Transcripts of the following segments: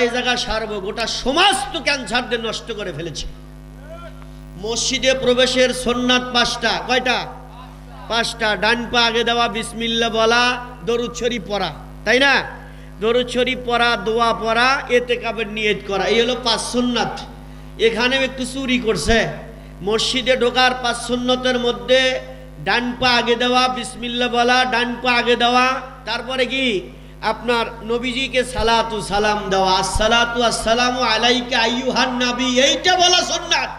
কয় জায়গা সারবো, গোটা সমাজ তো ক্যান্সার দিয়ে নষ্ট করে ফেলেছে। মসজিদে প্রবেশের সুন্নাত 5টা, কয়টা? 5টা। ডান পা আগে দেওয়া, বিসমিল্লাহ বলা, দরুদ শরীফ পড়া, তাই না? দরুদ শরীফ পড়া, দোয়া পড়া, ইতিকাফের নিয়ত করা, এই হলো 5 সুন্নাত। এখানে একটু চুরি করছে। মসজিদে ঢোকার 5 সুন্নতের মধ্যে ডান পা আগে দেওয়া, বিসমিল্লাহ বলা, ডান পা আগে দেওয়া, তারপরে কি আপনার নবীজিকে সালাতু সালাম দেওয়া, আসসালাতু আসসালামু আলাইকা আইয়ুহান নবী, এইটা বলা সুন্নাত।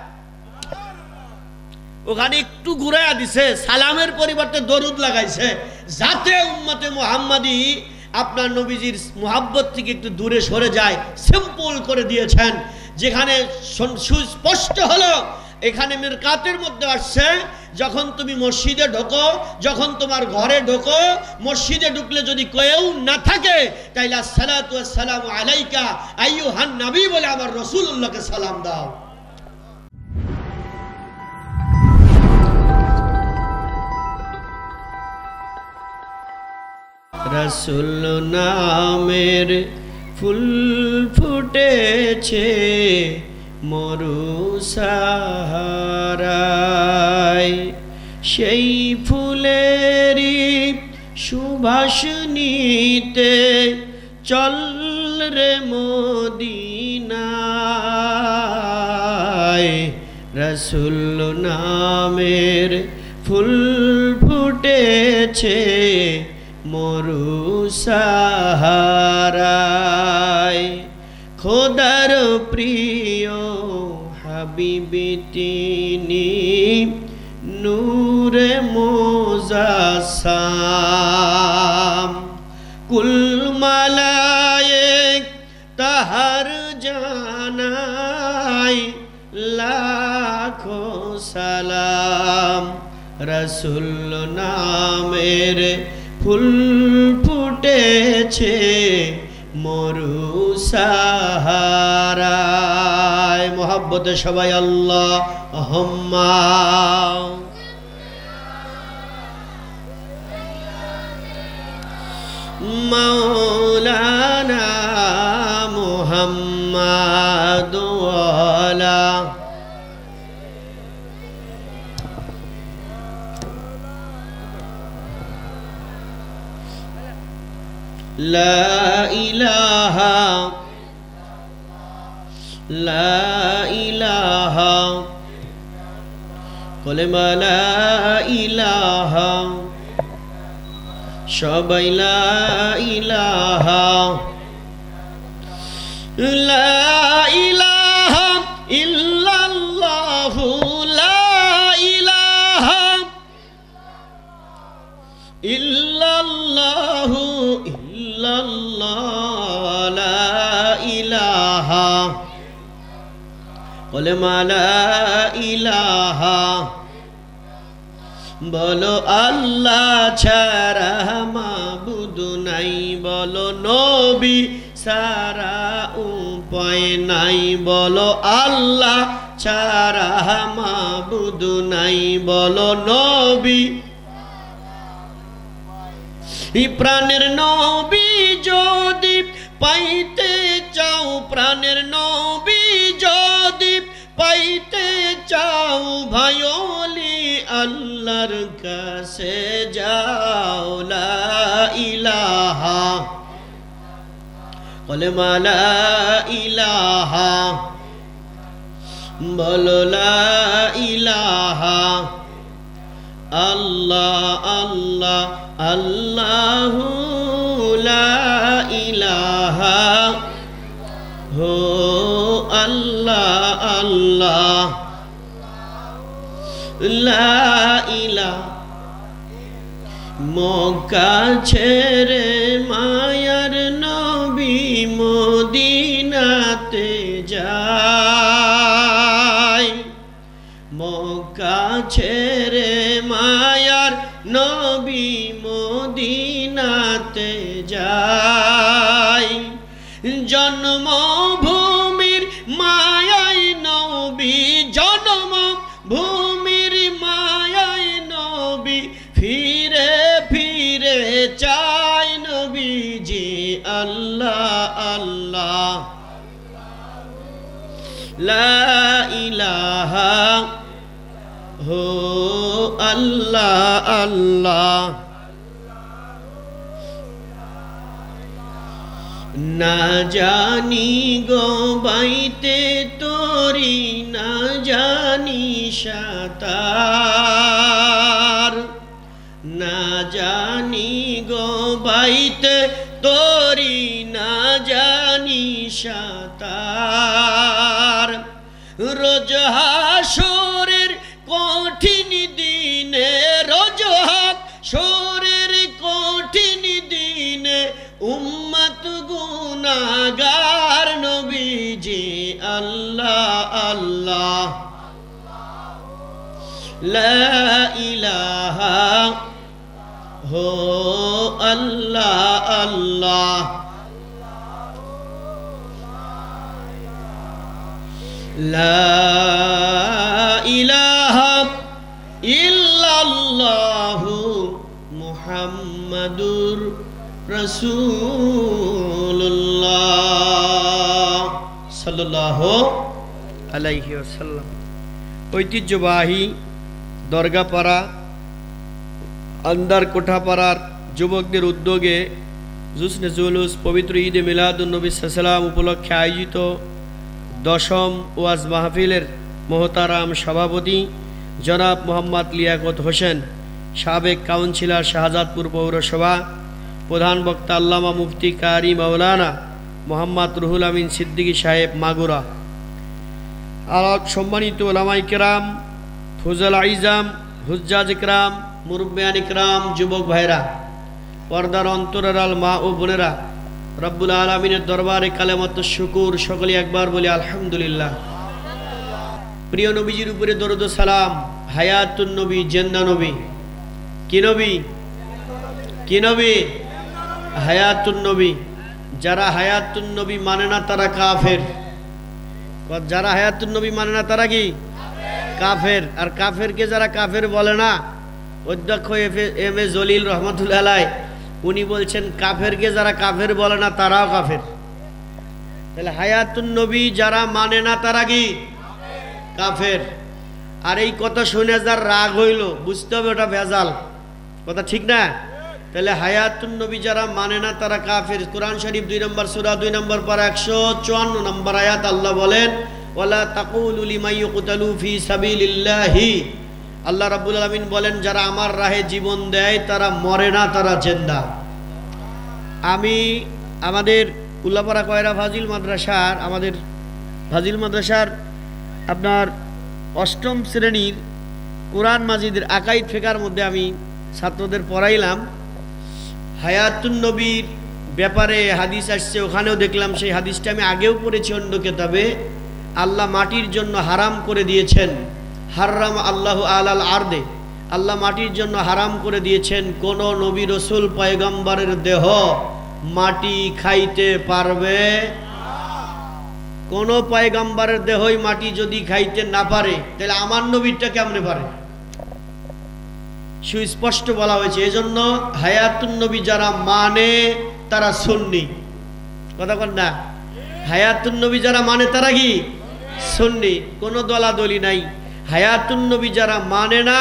ওখানে একটু ঘুরাইয়া দিছে, সালামের পরিবর্তে দরুদ লাগাইছে, যাতে উম্মতে মুহাম্মাদি আপনার নবীজির মুহাব্বত থেকে একটু দূরে সরে যায়, সিম্পল করে দিয়েছেন। যেখানে সুস্পষ্ট হলো, এখানে মিরকাতের মধ্যে আসছে, যখন তুমি মসজিদে ঢোকো, যখন তোমার ঘরে ঢোকো, মসজিদে ঢুকলে যদি কেউ না থাকে, তাইলে আসসালাতু আসসালামু আলাইকা আইয়ুহান নবী বলে আমার রাসূলুল্লাহকে সালাম দাও। রাসূল নামের ফুল ফুটেছে মরু সাহারায়, সেই ফুলেরই সুবাস নিতে চল রে মদিনায়। রাসূল নামের ফুল ফুটেছে মরু সাহারায়, খোদার প্রিয় হাবিবি তিনি নূরে মুজাসসাম, কুল মালায়েক তাহার জানাই লাখো সালাম। রাসূল নামের ফুল ফুটেছে মরু সাহারায়। মোহাব্বতে সবাই আল্লাহুম্মা। মাওলানা মুহাম্মাদ ওয়ালা লা ইলাহা লা ইলাহা কলেমা লা ইলাহা, সবাই লা ইলাহা লা ইলাহা ইল্লাল্লাহু লা ইলাহা ইল্লাল্লাহু ইল্লাল্লাহ লা ইলাহা কলেমা লা ইলাহা। বলো আল্লাহ ছাড়া মাবুদ নাই, বলো নবী ছাড়া উপায় নাই, বলো আল্লাহ ছাড়া মাবুদ নাই, বলো নবী। প্রাণের নবী যদি পাইতে চাও, প্রাণের নবী যদি পাইতে চাও, ভাইলি আল্লাহর কাছে যাও। লা ইলাহা কলেমা লা ইলাহা, বলো লা ইলাহা আল্লাহ আল্লাহ আল্লাহু লা ইলাহা হো আল্লাহ আল্লাহ লা ইলাহা। মক্কা ছেড়ে মায়ার নবী মদিনাতে যায়, মক্কা ছেড়ে মায়ার নবী মদিনাতে যায়, জন্মভূমির মায়ায় নবী, জন্মভূমির মায়ায় নবী, ফিরে ফিরে চায় নবীজি আল্লাহ আল্লাহ লা ইলাহা হো আল্লাহ আল্লাহ না জানি গো বাইতে তোরি না জানি সাতার না জানি গো বাইতে তোরি না জানি সাতার রোজ হাসরের কঠিন দিনে রোজ হাসরের কঠিন দিনে উম্মত গুনাহগার নবীজি আল্লাহ আল্লাহ লা ইলাহা হো আল্লাহ আল্লাহ লা ইলাহা ইল্লাল্লাহু মুহাম্মাদুর রাসূলুল্লাহ সাল্লাল্লাহু আলাইহি ওয়াসাল্লাম। ঐতিহ্যবাহী দরগাপাড়া আন্দার কোঠাপাড়ার যুবকদের উদ্যোগে জুসনে জুলুস পবিত্র ঈদে মিলাদুন্নবী সাল্লাল্লাহু উপলক্ষে আয়োজিত দশম ওয়াজ মাহফিলের মোহতারাম সভাপতি জনাব মোহাম্মদ লিয়াকত হোসেন, সাবেক কাউন্সিলর শাহজাদপুর পৌরসভা, প্রধান বক্তা আল্লামা মুফতি কারি মাওলানা মোহাম্মদ রুহুল আমিন সিদ্দিকী সাহেব মাগুরা, আর সম্মানিত ওলামায়ে কেরাম, ফুজাল আইজাম, হুজ্জাজ ইকরাম, মুরব্বিয়ান ইকরাম, যুবক ভাইরা, পর্দার অন্তরের আল মা ও বোনেরা, রব্বুল আলামিনের দরবারে কালেমাত শুকুর, সকলে একবার বলি আলহামদুলিল্লাহ। প্রিয় নবীজির উপরে দরুদ ও সালাম। হায়াতুন নবী, জিন্দা নবী। কি নবী? কি নবী? হায়াতুন নবী। যারা হায়াতুন নবী মানে না তারা কাফের। যারা হায়াতুন নবী মানে না তারা কি? কাফের। আর কাফেরকে যারা কাফের বলে না, অধ্যক্ষ এম এ জলিল রহমতুল্লাহ আলাইহি উনি বলছেন কাফেরকে যারা কাফের বলে না তারাও কাফের। তাহলে হায়াতুন নবী যারা মানে না তারা কি? কাফের। আর এই কথা শুনে যার রাগ হইল, বুঝতে হবে ওটা ভেজাল কথা, ঠিক না? তাহলে হায়াতুন নবী যারা মানে না তারা কাফের। কোরআন শরীফ 2 নম্বর সূরা 2 নম্বর পারা 154 নম্বর আয়াত আল্লাহ বলেন, ওয়ালা তাকুলু লিমান ইউকতালু ফি সাবিলিল্লাহি। আল্লাহ রাব্বুল আলামিন বলেন যারা আমার রাহে জীবন দেয় তারা মরে না, তারা জিন্দা। আমি আমাদের উল্লাপাড়া কয়রা ফাজিল মাদ্রাসার আপনার 8ম শ্রেণীর কোরআন মাজিদের আকাইদ ফিকার মধ্যে আমি ছাত্রদের পড়াইলাম। হায়াতুন নবীর ব্যাপারে হাদিস আসছে, ওখানেও দেখলাম সেই হাদিসটা আমি আগেও পড়েছি অন্য কিতাবে। আল্লাহ মাটির জন্য হারাম করে দিয়েছেন, হারাম আল্লাহু আলাল আরদে, আল্লাহ মাটির জন্য হারাম করে দিয়েছেন কোন নবী রসুল পয়গম্বরের দেহ মাটি খাইতে পারবে। কোন পয়গম্বরের দেহই মাটি যদি খাইতে না পারে তাহলে আমার নবীরটা কেমনে পারে? সুস্পষ্ট বলা হয়েছে। এজন্য হায়াতুন নবী যারা মানে তারা সুন্নি। কথা বল না? হায়াতুন নবী যারা মানে তারা কি? সুন্নি। কোনো দলাদলি নাই। হায়াতুন নবী যারা মানে না,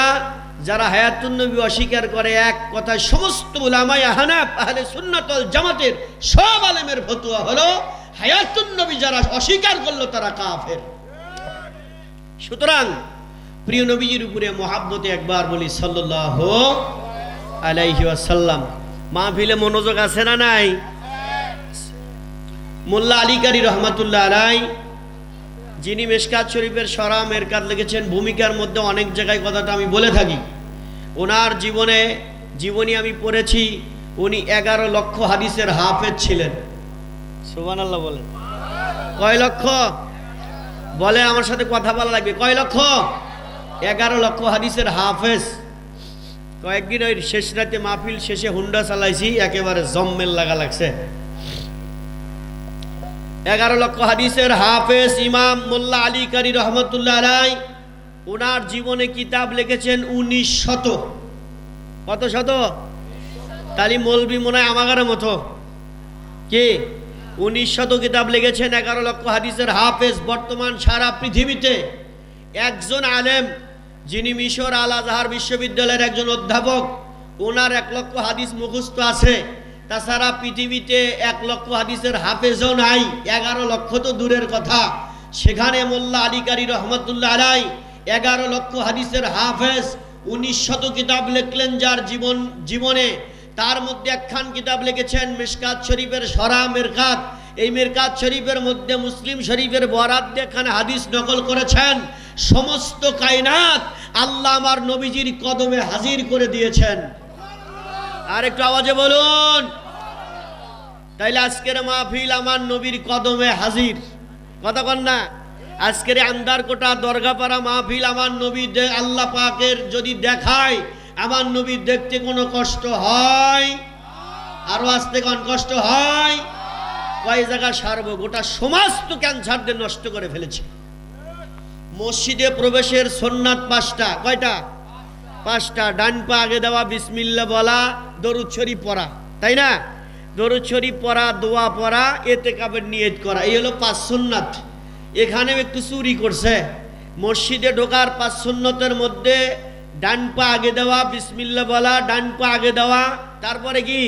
যারা হায়াতুন নবী অস্বীকার করে, এক কথায় সমস্ত উলামায়ে হানাফ আহলে সুন্নাত ওয়াল জামাতের সব আলেমের ফতোয়া হলো হায়াতুন নবী যারা অস্বীকার করলো তারা কাফের। সুতরাং প্রিয় নবীজির উপরে মহাব্বতে একবার বলি সাল্লাল্লাহু আলাইহি ওয়াসাল্লাম। মাহফিলে মনোযোগ আছে না নাই? মোল্লা আলী কারি রহমাতুল্লাহ আলাইহি যিনি মিশকাত শরীফের শরা মেরকাত লিখেছেন, ভূমিকার মধ্যে অনেক জায়গায় কথাটা আমি বলে থাকি। ওনার জীবনী আমি পড়েছি। উনি 11 লক্ষ হাদিসের হাফেজ ছিলেন। সুবহানাল্লাহ বলেন। কয় লক্ষ? বলে আমার সাথে কথা বলা লাগবে। কয় লক্ষ? 11 লক্ষ হাদিসের হাফেজ। কয়েকদিন ওই শেষ রাতে মাহফিল শেষে হুন্ডা চালাইছি, একেবারে জম্মেল লাগা লাগছে। 11 লক্ষ হাদিসের হাফেজ ইমাম মোল্লা আলী কারি রহমতুল্লাহ আলাইহি ওনার জীবনে কিতাব লিখেছেন 19 শত। কত শত? তালি মৌলবি মনে হয় আমাগারের মতো কি 1900 কিতাব লিখেছেন, 11 লক্ষ হাদিসের হাফেজ। বর্তমান সারা পৃথিবীতে একজন আলেম, যিনি মিশর আল আজহার বিশ্ববিদ্যালয়ের একজন অধ্যাপক, ওনার 1 লক্ষ হাদিস মুখস্থ আছে। তাছাড়া পৃথিবীতে 1 লক্ষ হাদিসের হাফেজও নাই, 11 লক্ষ তো দূরের কথা। সেখানে মোল্লা আলী কারি রহমতুল্লাহ আলাই 11 লক্ষ হাদিসের হাফেজ, 1900 কিতাব লিখলেন যার জীবনে। তার মধ্যে একখান কিতাব লিখেছেন মিশকাত শরীফের সরা মিরকাত। এই মিরকাত শরীফের মধ্যে মুসলিম শরীফের বরাত দিয়ে এখানে হাদিস নকল করেছেন। সমস্ত কায়নাত আল্লাহ আমার নবীজির কদমে হাজির করে দিয়েছেন। আর একটু আওয়াজে বলুন। তাইলে আজকের মাহফিল আমার নবীর কদমে হাজির, কথা কন না? আজকের আন্দারকোটা দরগাপাড়া মাহফিল আমার নবী আল্লাহ পাকের যদি দেখায়, আমার নবীর দেখতে কোনো কষ্ট হয়? আরো আসতে কোন কষ্ট হয়? কয় জায়গা সারবো? গোটা সমাজ তো ক্যান্সার দিয়ে নষ্ট করে ফেলেছে। মসজিদে প্রবেশের সুন্নাত 5টা। কয়টা? 5টা। ডান পা আগে দেওয়া, বিসমিল্লাহ বলা, দরুদ শরীফ পড়া, তাই না? দরুদ শরীফ পড়া, দোয়া পড়া, ইতিকাফের নিয়ত করা, এই হলো 5 সুন্নাত। এখানেও একটু চুরি করছে। মসজিদে ঢোকার 5 সুন্নতের মধ্যে ডান পা আগে দেওয়া, বিসমিল্লাহ বলা, ডান পা আগে দেওয়া, তারপরে কি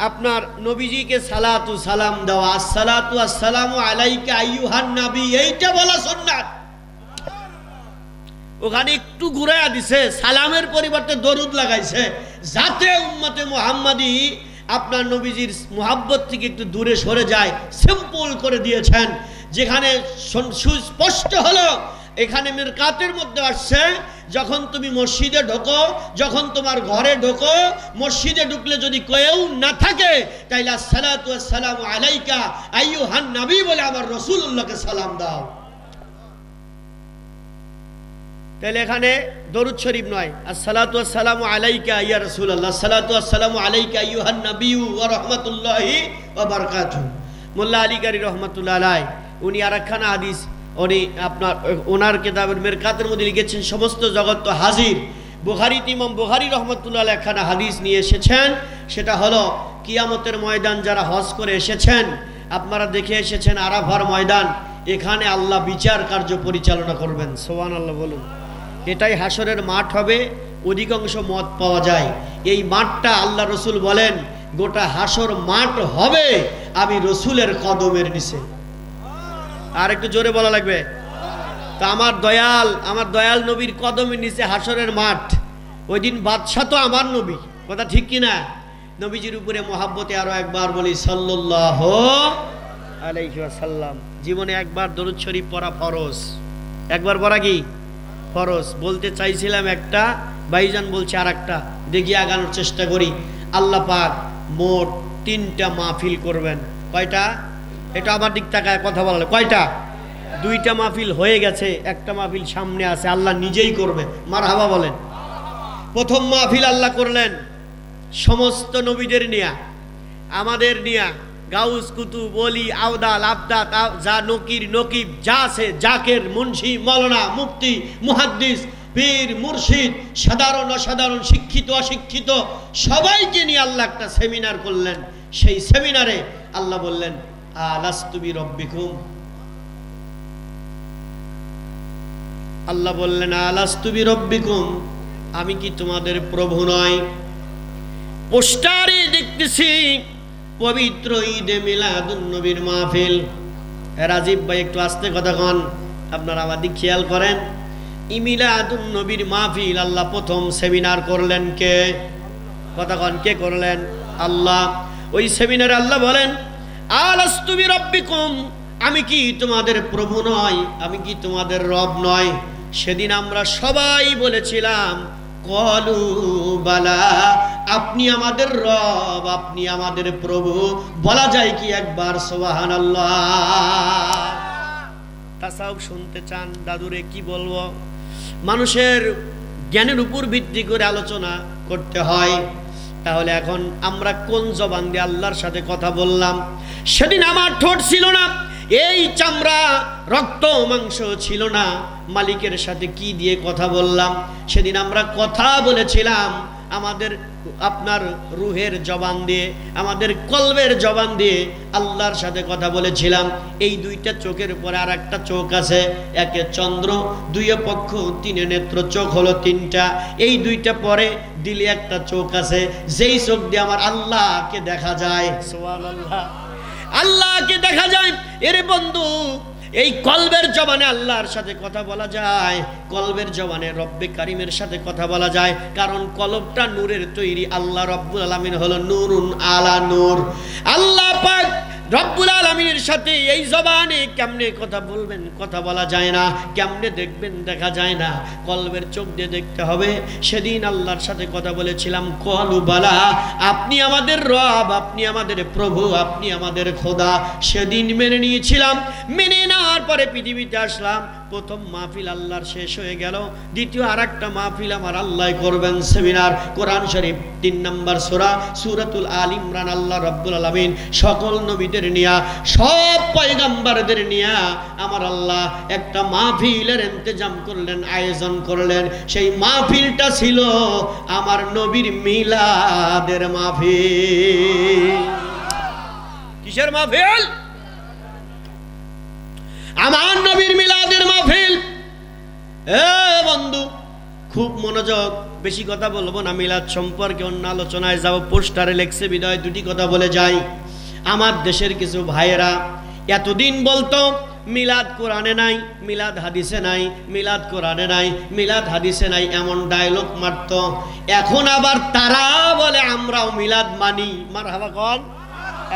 আপনার নবীজিকে সালাতু সালাম দেওয়া, আসসালাতু আসসালামু আলাইকা আইয়ুহান নবী, এইটা বলা সুন্নাত। ওখানে একটু ঘুরাইয়া দিছে, সালামের পরিবর্তে দরুদ লাগাইছে, যাতে উম্মতে মুহাম্মাদি আপনার নবীজির মুহাব্বত থেকে একটু দূরে সরে যায়, সিম্পল করে দিয়েছেন। যেখানে সুস্পষ্ট হলো, এখানে মিরকাতের মধ্যে আসছে, যখন তুমি মসজিদে ঢোকো, যখন তোমার ঘরে ঢোকো, মসজিদে ঢুকলে যদি কেউ না থাকে, তাইলে আসসালাতু আসসালামু আলাইকা আইয়ুহান নবী বলে আমার রাসূলুল্লাহকে সালাম দাও। তাহলে এখানে দরুদ শরীফ নয়, আসসালাতু আসসালামু আলাইকা ইয়া রাসূলুল্লাহ, আসসালাতু আসসালামু আলাইকা আইয়ুহান নবী ওয়া রাহমাতুল্লাহি ওয়া বারাকাতুহু। মোল্লা আলী কারি রহমাতুল্লাহ আলাই উনি আরেকখানা হাদিস, উনি আপনার ওনার কিতাবের মিরকাতের মধ্যে লিখেছেন, সমস্ত জগৎ তো হাজির। বুখারীতে ইমাম বুখারী রহমাতুল্লাহ আলাইহি একখানা হাদিস নিয়ে এসেছেন। সেটা হলো কিয়ামতের ময়দান যারা হজ করে এসেছেন, আপনারা দেখে এসেছেন আরাফার ময়দান, এখানে আল্লাহ বিচার কার্য পরিচালনা করবেন। সুবহানাল্লাহ বলুন। এটাই হাসরের মাঠ হবে, অধিকাংশ মত পাওয়া যায়। এই মাঠটা আল্লাহ রসুল বলেন গোটা হাসর মাঠ হবে আমি রসুলের কদমের নিচে। আর একটু জোরে বলা লাগবে। তা আমার দয়াল নবীর কদমের নিচে হাসরের মাঠ। ওই দিন বাদশা তো আমার নবী, কথা ঠিক কিনা? নবীজির উপরে মহাব্বতে আরো একবার বলি সাল্লাল্লাহু আলাইহি ওয়াসাল্লাম। জীবনে একবার দরুদ শরীফ পড়া ফরজ, একবার পড়া কি ফরজ। বলতে চাইছিলাম একটা, ভাইজান বলছে আর একটা, দেখি আগানোর চেষ্টা করি। আল্লাহ পাক মোট 3টা মাহফিল করবেন। কয়টা? এটা আমার দিক তাকায় কথা বলা। কয়টা? 2টা মাহফিল হয়ে গেছে, একটা মাহফিল সামনে আছে, আল্লাহ নিজেই করবে। মারহাবা বলেন। প্রথম মাহফিল আল্লাহ করলেন সমস্ত নবীদের নিয়া, আমাদের নিয়া, গাউস কুতুব ওলি আওদাল আবদাত যা নকির নকিব যা আছে, জাকের মুন্সি মৌলানা মুফতি মুহাদ্দিস পীর মুর্শিদ, সাধারণ অসাধারণ, শিক্ষিত অশিক্ষিত, সবাইকে নিয়ে আল্লাহ একটা সেমিনার করলেন। সেই সেমিনারে আল্লাহ বললেন আলাস্তু বিরব্বিকুম, আল্লাহ বললেন আলাস্তু বিরব্বিকুম, আমি কি তোমাদের প্রভু নয়? পোস্টারে দেখতেছি পবিত্র ঈদে মিলাদুন নবীর মাহফিল। রাজীব ভাই একটু আস্তে কথা কন, আপনারা আমাদের খেয়াল করেন। ই মিলাদুন নবীর মাহফিল আল্লাহ প্রথম সেমিনার করলেন কে? কথা কন, কে করলেন? আল্লাহ। ওই সেমিনারে আল্লাহ বলেন আলাস্তু বিরব্বিকুম, আমি কি তোমাদের প্রভু নয়? আমি কি তোমাদের রব নয়? সেদিন আমরা সবাই বলেছিলাম কলু বালা, আপনি আমাদের রব, আপনি আমাদের প্রভু। বলা যায় কি একবার সুবহানাল্লাহ? তাসাউফ শুনতে চান? দাদুরে কি বলবো, মানুষের জ্ঞানের উপর ভিত্তি করে আলোচনা করতে হয়। তাহলে এখন আমরা কোন জবান দিয়ে আল্লাহর সাথে কথা বললাম? সেদিন আমার ঠোঁট ছিল না, এই চামড়া রক্ত মাংস ছিল না, মালিকের সাথে কি দিয়ে কথা বললাম? সেদিন আমরা কথা বলেছিলাম আমাদের আপনার রুহের জবান দিয়ে, আমাদের কলবের জবান দিয়ে আল্লাহর সাথে কথা বলেছিলাম। এই দুইটা চোখের উপরে আর একটা চোখ আছে, একে চন্দ্র, দুইয়ে পক্ষ, তিনে নেত্র, চোখ হলো তিনটা। এই দুইটা পরে দিলে একটা চোখ আছে, যেই চোখ দিয়ে আমার আল্লাহকে দেখা যায়। সুবহানাল্লাহ, আল্লাহকে দেখা যায়। এরে বন্ধু, এই কলবের জবানে আল্লাহর সাথে কথা বলা যায়, কলবের জবানে রব্বে কারিমের সাথে কথা বলা যায়, কারণ কলবটা নূরের তৈরি। আল্লাহ রব্বুল আলামিন হলো নূরুন আলা নূর। আল্লাহ পাক রব্বুল আলামিনের সাথে এই জবানে কেমনে কথা বলবেন? কথা বলা যায় না। কেমনে দেখবেন? দেখা যায় না। কলবের চোখ দিয়ে দেখতে হবে। সেদিন আল্লাহর সাথে কথা বলেছিলাম, কলু বালা, আপনি আমাদের রব, আপনি আমাদের প্রভু, আপনি আমাদের খোদা। সেদিন মেনে নিয়েছিলাম। মেনে নেওয়ার পরে পৃথিবীতে আসলাম। প্রথম মাহফিল আল্লাহর শেষ হয়ে গেল, দ্বিতীয় আর একটা মাহফিল আমার আল্লাহ করবেন, সেমিনার। কোরআন শরীফ 3 নম্বর সূরা, সূরাতুল আল ইমরান। আল্লাহ রব্বুল আলামিন সকল নবীদের নিয়া, সব পয়গম্বরদের নিয়া আমার আল্লাহ একটা মাহফিলের ইন্তজাম করলেন, আয়োজন করলেন। সেই মাহফিলটা ছিল আমার নবীর মিলাদের মাহফিল। কিসের মাহফিল? আমার নবীর মিলাদের মাহফিল। বন্ধু খুব মনোযোগ, বেশি কথা বলবো না। মিলাদ সম্পর্কে অন্য আলোচনায় যাব, পোস্টারে লেখছে বিদায় দুটি কথা বলে যাই। আমার দেশের কিছু ভাইয়েরা এতদিন বলতো মিলাদ কোরআনে নাই, মিলাদ হাদিসে নাই, মিলাদ কোরআনে নাই, মিলাদ হাদিসে নাই, এমন ডায়লগ মারত। এখন আবার তারা বলে আমরাও মিলাদ মানি। মারহাবা কন।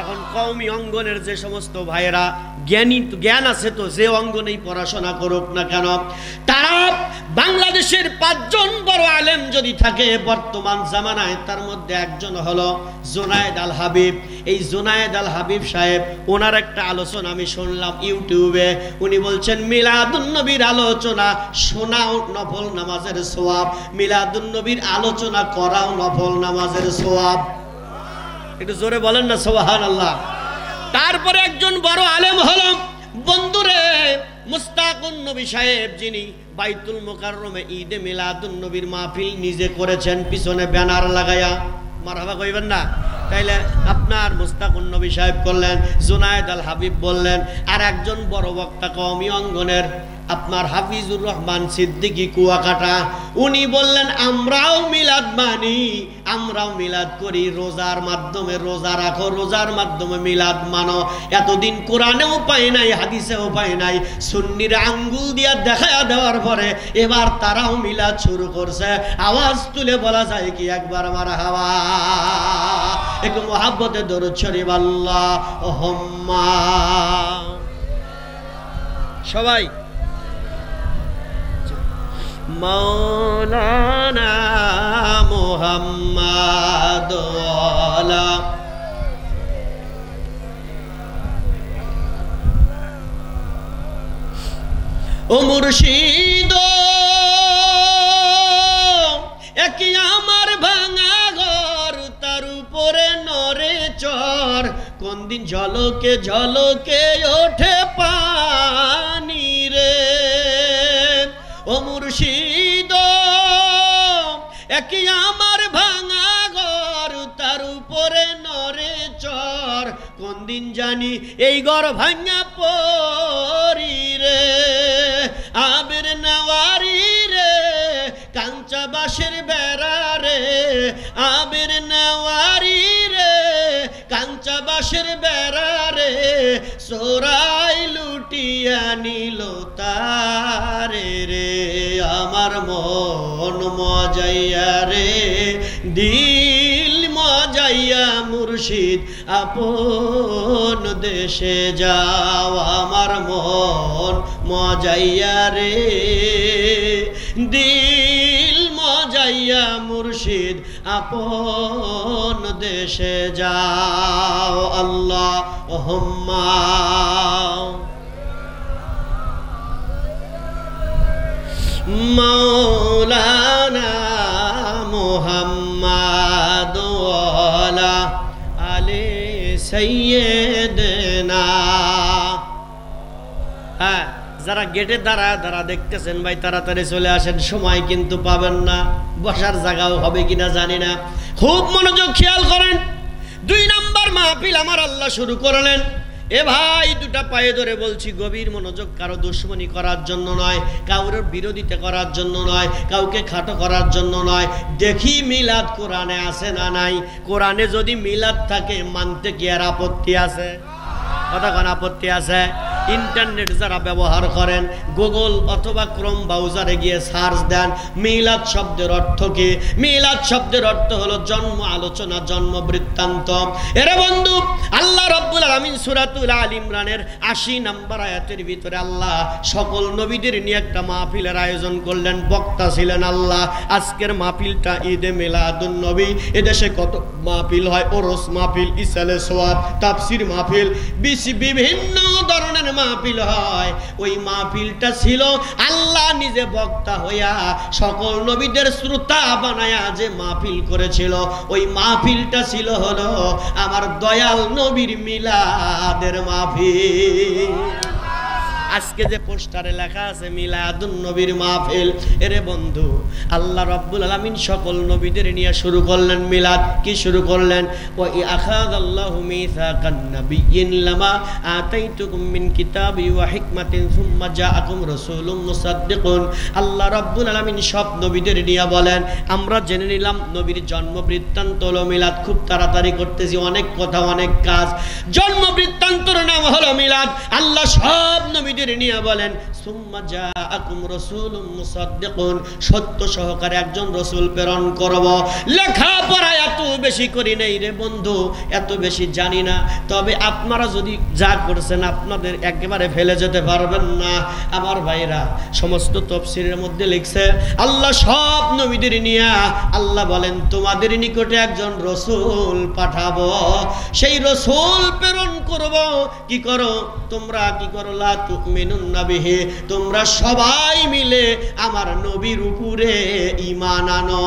এখন কওমি অঙ্গনের যে সমস্ত ভাইয়েরা জ্ঞান আছে, তো যে অঙ্গনেই পড়াশোনা করুক না কেন, তারা বাংলাদেশের 5 জন বড় আলেম যদি থাকে বর্তমান জামানায়, তার মধ্যে একজন হলো জুনায়েদ আল হাবিব। এই জুনায়েদ আল হাবিব সাহেব, ওনার একটা আলোচনা আমি শুনলাম ইউটিউবে। উনি বলছেন মিলাদুন নবীর আলোচনা শোনাও নফল নামাজের সওয়াব, মিলাদুন নবীর আলোচনা করাও নফল নামাজের সওয়াব। একটু জোরে বলেন না সুবহানাল্লাহ। তারপরে একজন বড় আলেম হলো বন্ধুরে মুস্তাকুন নবী সাহেব, যিনি বাইতুল মুকাররমে ঈদে মিলাদুন নবীর মাহফিল নিজে করেছেন, পিছনে ব্যানার লাগায়া। মারহাবা কইবেন না? তাইলে আপনার মুস্তাকুন নবী সাহেব করলেন, জুনায়েদ আল হাবিব বললেন, আর একজন বড় বক্তা কওমি অঙ্গনের আপনার হাফিজুর রহমান সিদ্দিকী কুয়াকাটা, উনি বললেন আমরাও মিলাদ মানি, আমরাও মিলাদ করি, রোজার মাধ্যমে রোজা রাখো, রোজার মাধ্যমে মিলাদ মানো। এতদিন কোরআনেও পাই নাই, হাদিসেও পাই নাই, সুন্নির আঙ্গুল দিয়া দেখায়া দেওয়ার পরে এবার তারাও মিলাদ শুরু করছে। আওয়াজ তুলে বলা যায় কি একবার মারহাবা? একটু মুহাব্বতে দরুদ শরীফ আল্লাহুম্মা। সবাই মাওলানা মুহাম্মাদ ওয়ালা ও মুর্শিদ, একই আমার ভাঙা ঘর, তার উপরে নরে চর, কোন দিন ঝলকে ঝলকে ওঠে পানি রে। ও মুর্শিদ, একই আমার ভাঙা ঘর, তার উপরে নরে চর, কোন দিন জানি এই ঘর ভাঙা পড়ি রে। আবের নেওয়ারি রে, কাঞ্চা বাঁশের বেড়া রে, আবের নেওয়ারি রে, কাঞ্চা বাঁশের বেড়া রে, চোরাই লুটিয়া নিল তারে রে। আমার মন মজাইয়া রে, দিল মজাইয়া মুর্শিদ আপন দেশে যাও। আমার মন মজাইয়া রে, দিল মজাইয়া মুর্শিদ আপন দেশে যাও। আল্লাহুম্মা মাওলানা মুহাম্মাদ ওয়ালা আলি সাইয়্যিদিনা। যারা গেটে দাঁড়া দেখতেছেন ভাই তাড়াতাড়ি চলে আসেন, সময় কিন্তু পাবেন না, বসার জায়গাও হবে কিনা জানি না। খুব মনোযোগ খেয়াল করেন। 2 নাম্বার মাহফিল আমার আল্লাহ শুরু করলেন। এ ভাই দুটা পায়ে ধরে বলছি, গভীর মনোযোগ। কারো দুশ্মনী করার জন্য নয়, কারোর বিরোধিতা করার জন্য নয়, কাউকে খাটো করার জন্য নয়। দেখি মিলাদ কোরআনে আছে না নাই? কোরআনে যদি মিলাদ থাকে মানতে কি আর আপত্তি আছে? কথা কোন আপত্তি আছে? ইন্টারনেট যারা ব্যবহার করেন, গুগল অথবা ক্রোম ব্রাউজারে গিয়ে সার্চ দেন মিলাদ শব্দের অর্থ কি। মিলাদ শব্দের অর্থ হলো জন্ম আলোচনা, জন্ম বৃত্তান্ত। এরে বন্ধু, আল্লাহ রাব্বুল আলামিন সূরাতুল আল ইমরানের 80 নম্বর আয়াতের ভিতরে আল্লাহ সকল নবীদের নিয়ে একটা মাহফিলের আয়োজন করলেন। বক্তা ছিলেন আল্লাহ। আজকের মাহফিলটা ঈদে মিলাদুন নবী। এদেশে কত মাহফিল হয়, ওরস মাহফিল, ইসালে সোয়াব, তাফসীর মাহফিল, বিভিন্ন ধরনের মাহফিল হয়। ওই মাহফিলটা ছিল আল্লাহ নিজে বক্তা হইয়া সকল নবীদের শ্রোতা বানায়া যে মাহফিল করেছিল, ওই মাহফিলটা ছিল হলো আমার দয়াল নবীর মিলাদের মাহফিল। আজকে যে পোস্টারে লেখা আছে মিলাদুন নবীর মাহফিল, এরে বন্ধু আল্লাহ রাব্বুল আলামিন সকল নবীদের নিয়ে শুরু করলেন মিলাদ। কি শুরু করলেন? ওয়া আখাযাল্লাহু মিসাকান নাবিয়্যিন লামা আতাইতুকুম মিন কিতাবি ওয়া হিকমাতিন সুম্মা জাআকুম রাসূলুম মুসাদ্দিকুন। আল্লাহ রাব্বুল আলামিন সব নবীদের নিয়ে বলেন, আমরা জেনে নিলাম নবীর জন্ম বৃত্তান্ত হলো মিলাদ। খুব তাড়াতাড়ি করতেছি, অনেক কথা অনেক কাজ। জন্ম বৃত্তান্তর নাম হলো মিলাদ। আল্লাহ সব নবীদের নিয়ে বলেন সুম্মা জাআকুম রাসূলুম মুসাদ্দিকুন, সত্য সহকারে একজন রাসূল প্রেরণ করব। লেখাপড়া এত বেশি করি নাই রে বন্ধু, এত বেশি জানি না। তবে আপনারা যদি যা করছেন আপনাদের একেবারে ফেলে যেতে পারবেন না। আমার ভাইরা, সমস্ত তাফসীরের মধ্যে লিখছে আল্লাহ সব নবীদের নিয়ে আল্লাহ বলেন তোমাদের নিকটে একজন রাসূল পাঠাবো, সেই রাসূল প্রেরণ করব। কি করো তোমরা? কি করো? লা তুমিনুন বিহি, তোমরা সবাই মিলে আমার নবীর উপরে ঈমান আনো।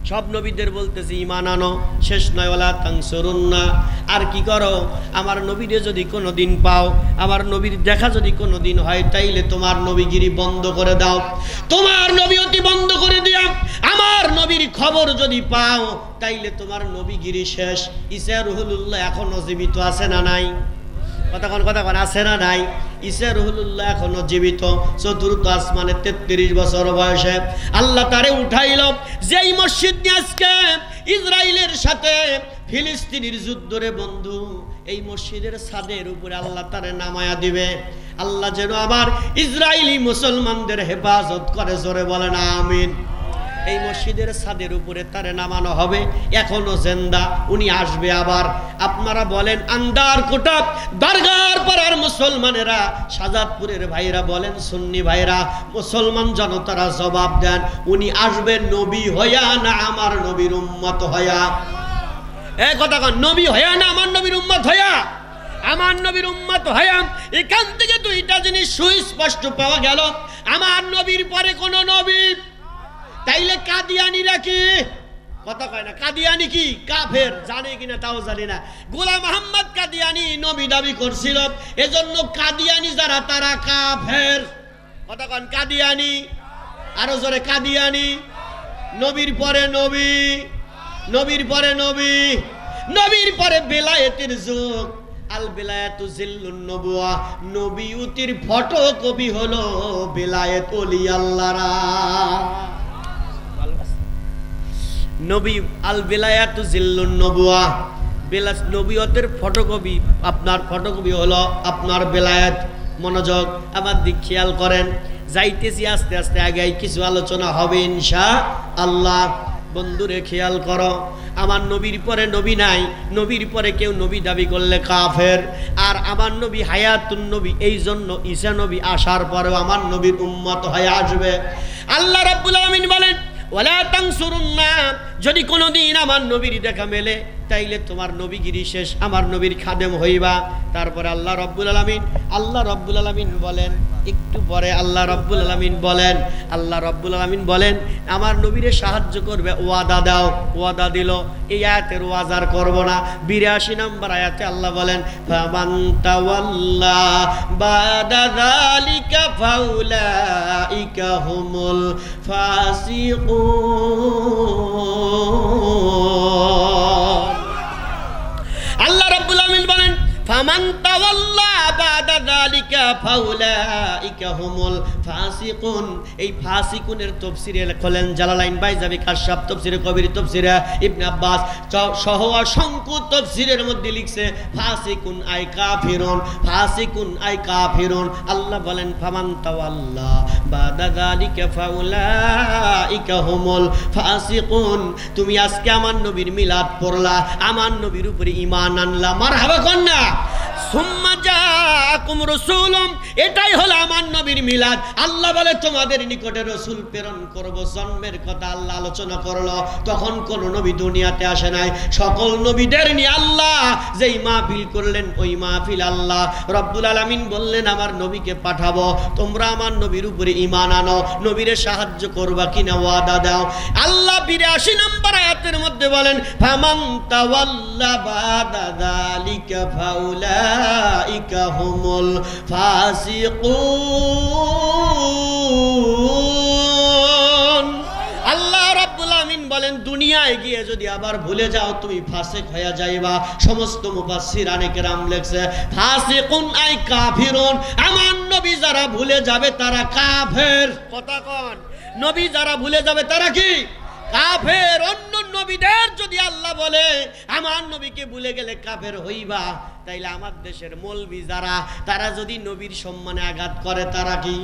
সব নবীদের বলতেছি ঈমান আনো, শেষ নয় ওয়ালা তানসুরুন্না। আর কি করো? আমার নবীরে যদি কোনোদিন পাও, আমার নবীর দেখা যদি কোনোদিন হয়, তাইলে তোমার নবীগিরি বন্ধ করে দাও, তোমার নবীয়তি বন্ধ করে দিও। আমার নবীর খবর যদি পাও, তাইলে তোমার নবীগিরি শেষ। ঈসা রুহুল্লাহ এখনো জীবিত আছে না নাই? কথা কোন আছে না নাই? ঈসা রুহুল্লাহ এখনো জীবিত। চতুর্থ আসমানে 33 বছর বয়সে আল্লাহ তারে উঠাইল। যেই মসজিদ নিয়ে আজকে ইসরায়েলের সাথে ফিলিস্তিনের যুদ্ধ রে বন্ধু, এই মসজিদের ছাদের উপরে আল্লাহ তারে নামায়া দিবে। আল্লাহ যেন আবার ইসরায়েলি মুসলমানদের হেফাজত করে, জোরে বলেন আমিন। এই মসজিদের ছাদের উপরে তারে নামানো হবে, এখনো জিন্দা। উনি আসবে আবার। আপনারা বলেন আন্দার কোটা দরগার পাড়ার মুসলমানেরা, শাহজাদপুরের ভাইরা বলেন, সুন্নি ভাইরা, মুসলমান জনতারা জবাব দেন, উনি আসবেন নবী হইয়া না আমার নবীর উম্মত হইয়া? এই কথা কন, নবী হইয়া না আমার নবীর উম্মত হইয়া? আমার নবীর উম্মত হইয়া। এখান থেকে দুইটা জিনিস সুস্পষ্ট পাওয়া গেল, আমার নবীর পরে কোন নবী। তাইলে কাদিয়ানিরা কি? কথা কয় না। কাদিয়ানি কি? কাফের। জানে কিনা তাও জানি না। গোলাম মোহাম্মদ কাদিয়ানি নবী দাবি করছিল, এজন্য কাদিয়ানি যারা তারা কাফের। কথা কন কাদিয়ানি, আরো জোরে কাদিয়ানি। নবীর পরে নবী, নবীর পরে নবী, নবীর পরে বেলায়েতের যুগ। আল বেলায়েতু জিল্লুন নবুয়া, নবীয়তির ফটোকপি হলো বেলায়েত ওলি আল্লাহরা। নবী আল বেলায়াতু জিল্লুন নবুয়া, নবীয়তের ফটোকপি। আপনার ফটোকপি হলো আপনার বেলায়াত। মনোযোগ আমার দিক খেয়াল করেন। যাইতেছি আস্তে আস্তে, আগে কিছু আলোচনা হবে ইনশাআল্লাহ। বন্ধুরে খেয়াল করো, আমার নবীর পরে নবী নাই। নবীর পরে কেউ নবী দাবি করলে কাফের। আর আমার নবী হায়াতুন নবী, এই জন্য ঈসা নবী আসার পরেও আমার নবীর উম্মত হয়ে আসবে। আল্লাহ রাব্বুল আলামিন বলেন ওয়ালা তানসুরুন্না, যদি কোনোদিন আমার নবীর দেখা মেলে তাইলে তোমার নবীগিরি শেষ, আমার নবীর খাদেম হইবা। তারপরে আল্লাহ রব্বুল আলামিন বলেন, একটু পরে আল্লাহ রব্বুল আলামিন বলেন আমার নবীরে সাহায্য করবে, ওয়াদা দাও। ওয়াদা দিল। এই আয়াতের ওয়াজার করব না। 82 নম্বর আয়াতে আল্লাহ বলেন ফামান তাওয়াল্লা বাদা যালিকা ফাউলাইকা হুমুল ফাসিকুন। আল্লাহ রাব্বুল আলামিন বলেন ফামান তাওয়াল্লা বাদা যালিকা ফাউলাইকা হুমুল ফাসিকুন। এই ফাসিকুনের তাফসীরে লেখলেন জালালাইন, বাইজাবি, কাশফ, তাফসীরে কবির, তাফসীরে ইবনে আব্বাস সহ অসংখ্য তাফসীরের মধ্যে লিখছে ফাসিকুন আই কাফিরুন, ফাসিকুন আই কাফিরুন। আল্লাহ বলেন ফামান তাওয়াল্লা বাদা যালিকা ফাউলাইকা হুমুল ফাসিকুন। তুমি আজকে আমার নবীর মিলাদ পড়লা, আমার নবীর উপরে ঈমান আনলা, মারহাবা কন্যা। সুম্মা জাআকুম রাসূলুম, এটাই হলো আমার নবীর মিলাদ। আল্লাহ বলে তোমাদের নিকটে রাসূল প্রেরণ করব। জন্মের কথা আল্লাহ আলোচনা করলো, তখন কোন নবী দুনিয়াতে আসে নাই। সকল নবীদের নিয়ে আল্লাহ যেই মাহফিল করলেন, ওই মাহফিল আল্লাহ রব্বুল আলামিন বললেন আমার নবীকে পাঠাবো, তোমরা আমার নবীর উপরে ঈমান আনো, নবীরে সাহায্য করবা কিনা ওয়াদা দাও। আল্লাহ 82 নম্বর আয়াতের মধ্যে বলেন ফামান তাওয়াল্লা বাদা যালিকা ফাউলাইকা হুমুল ফাসিকুন। আল্লাহ রাব্বুল আমিন বলেন দুনিয়ায় গিয়ে যদি আবার ভুলে যাও তুমি ফাসিক হয়ে যাইবা। সমস্ত মুফাসসিরানে কেরাম লেখছে ফাসিকুন আই কাফিরুন। আমার নবী যারা ভুলে যাবে তারা কাফের। কথা কোন? নবী যারা ভুলে যাবে তারা কি? কাফের। অন্য নবীদের যদি আল্লাহ বলে আমার নবীকে ভুলে গেলে কাফের হইবা, তাইলে আমার দেশের মৌলবি যারা, তারা যদি নবীর সম্মানে আঘাত করে তারা কি?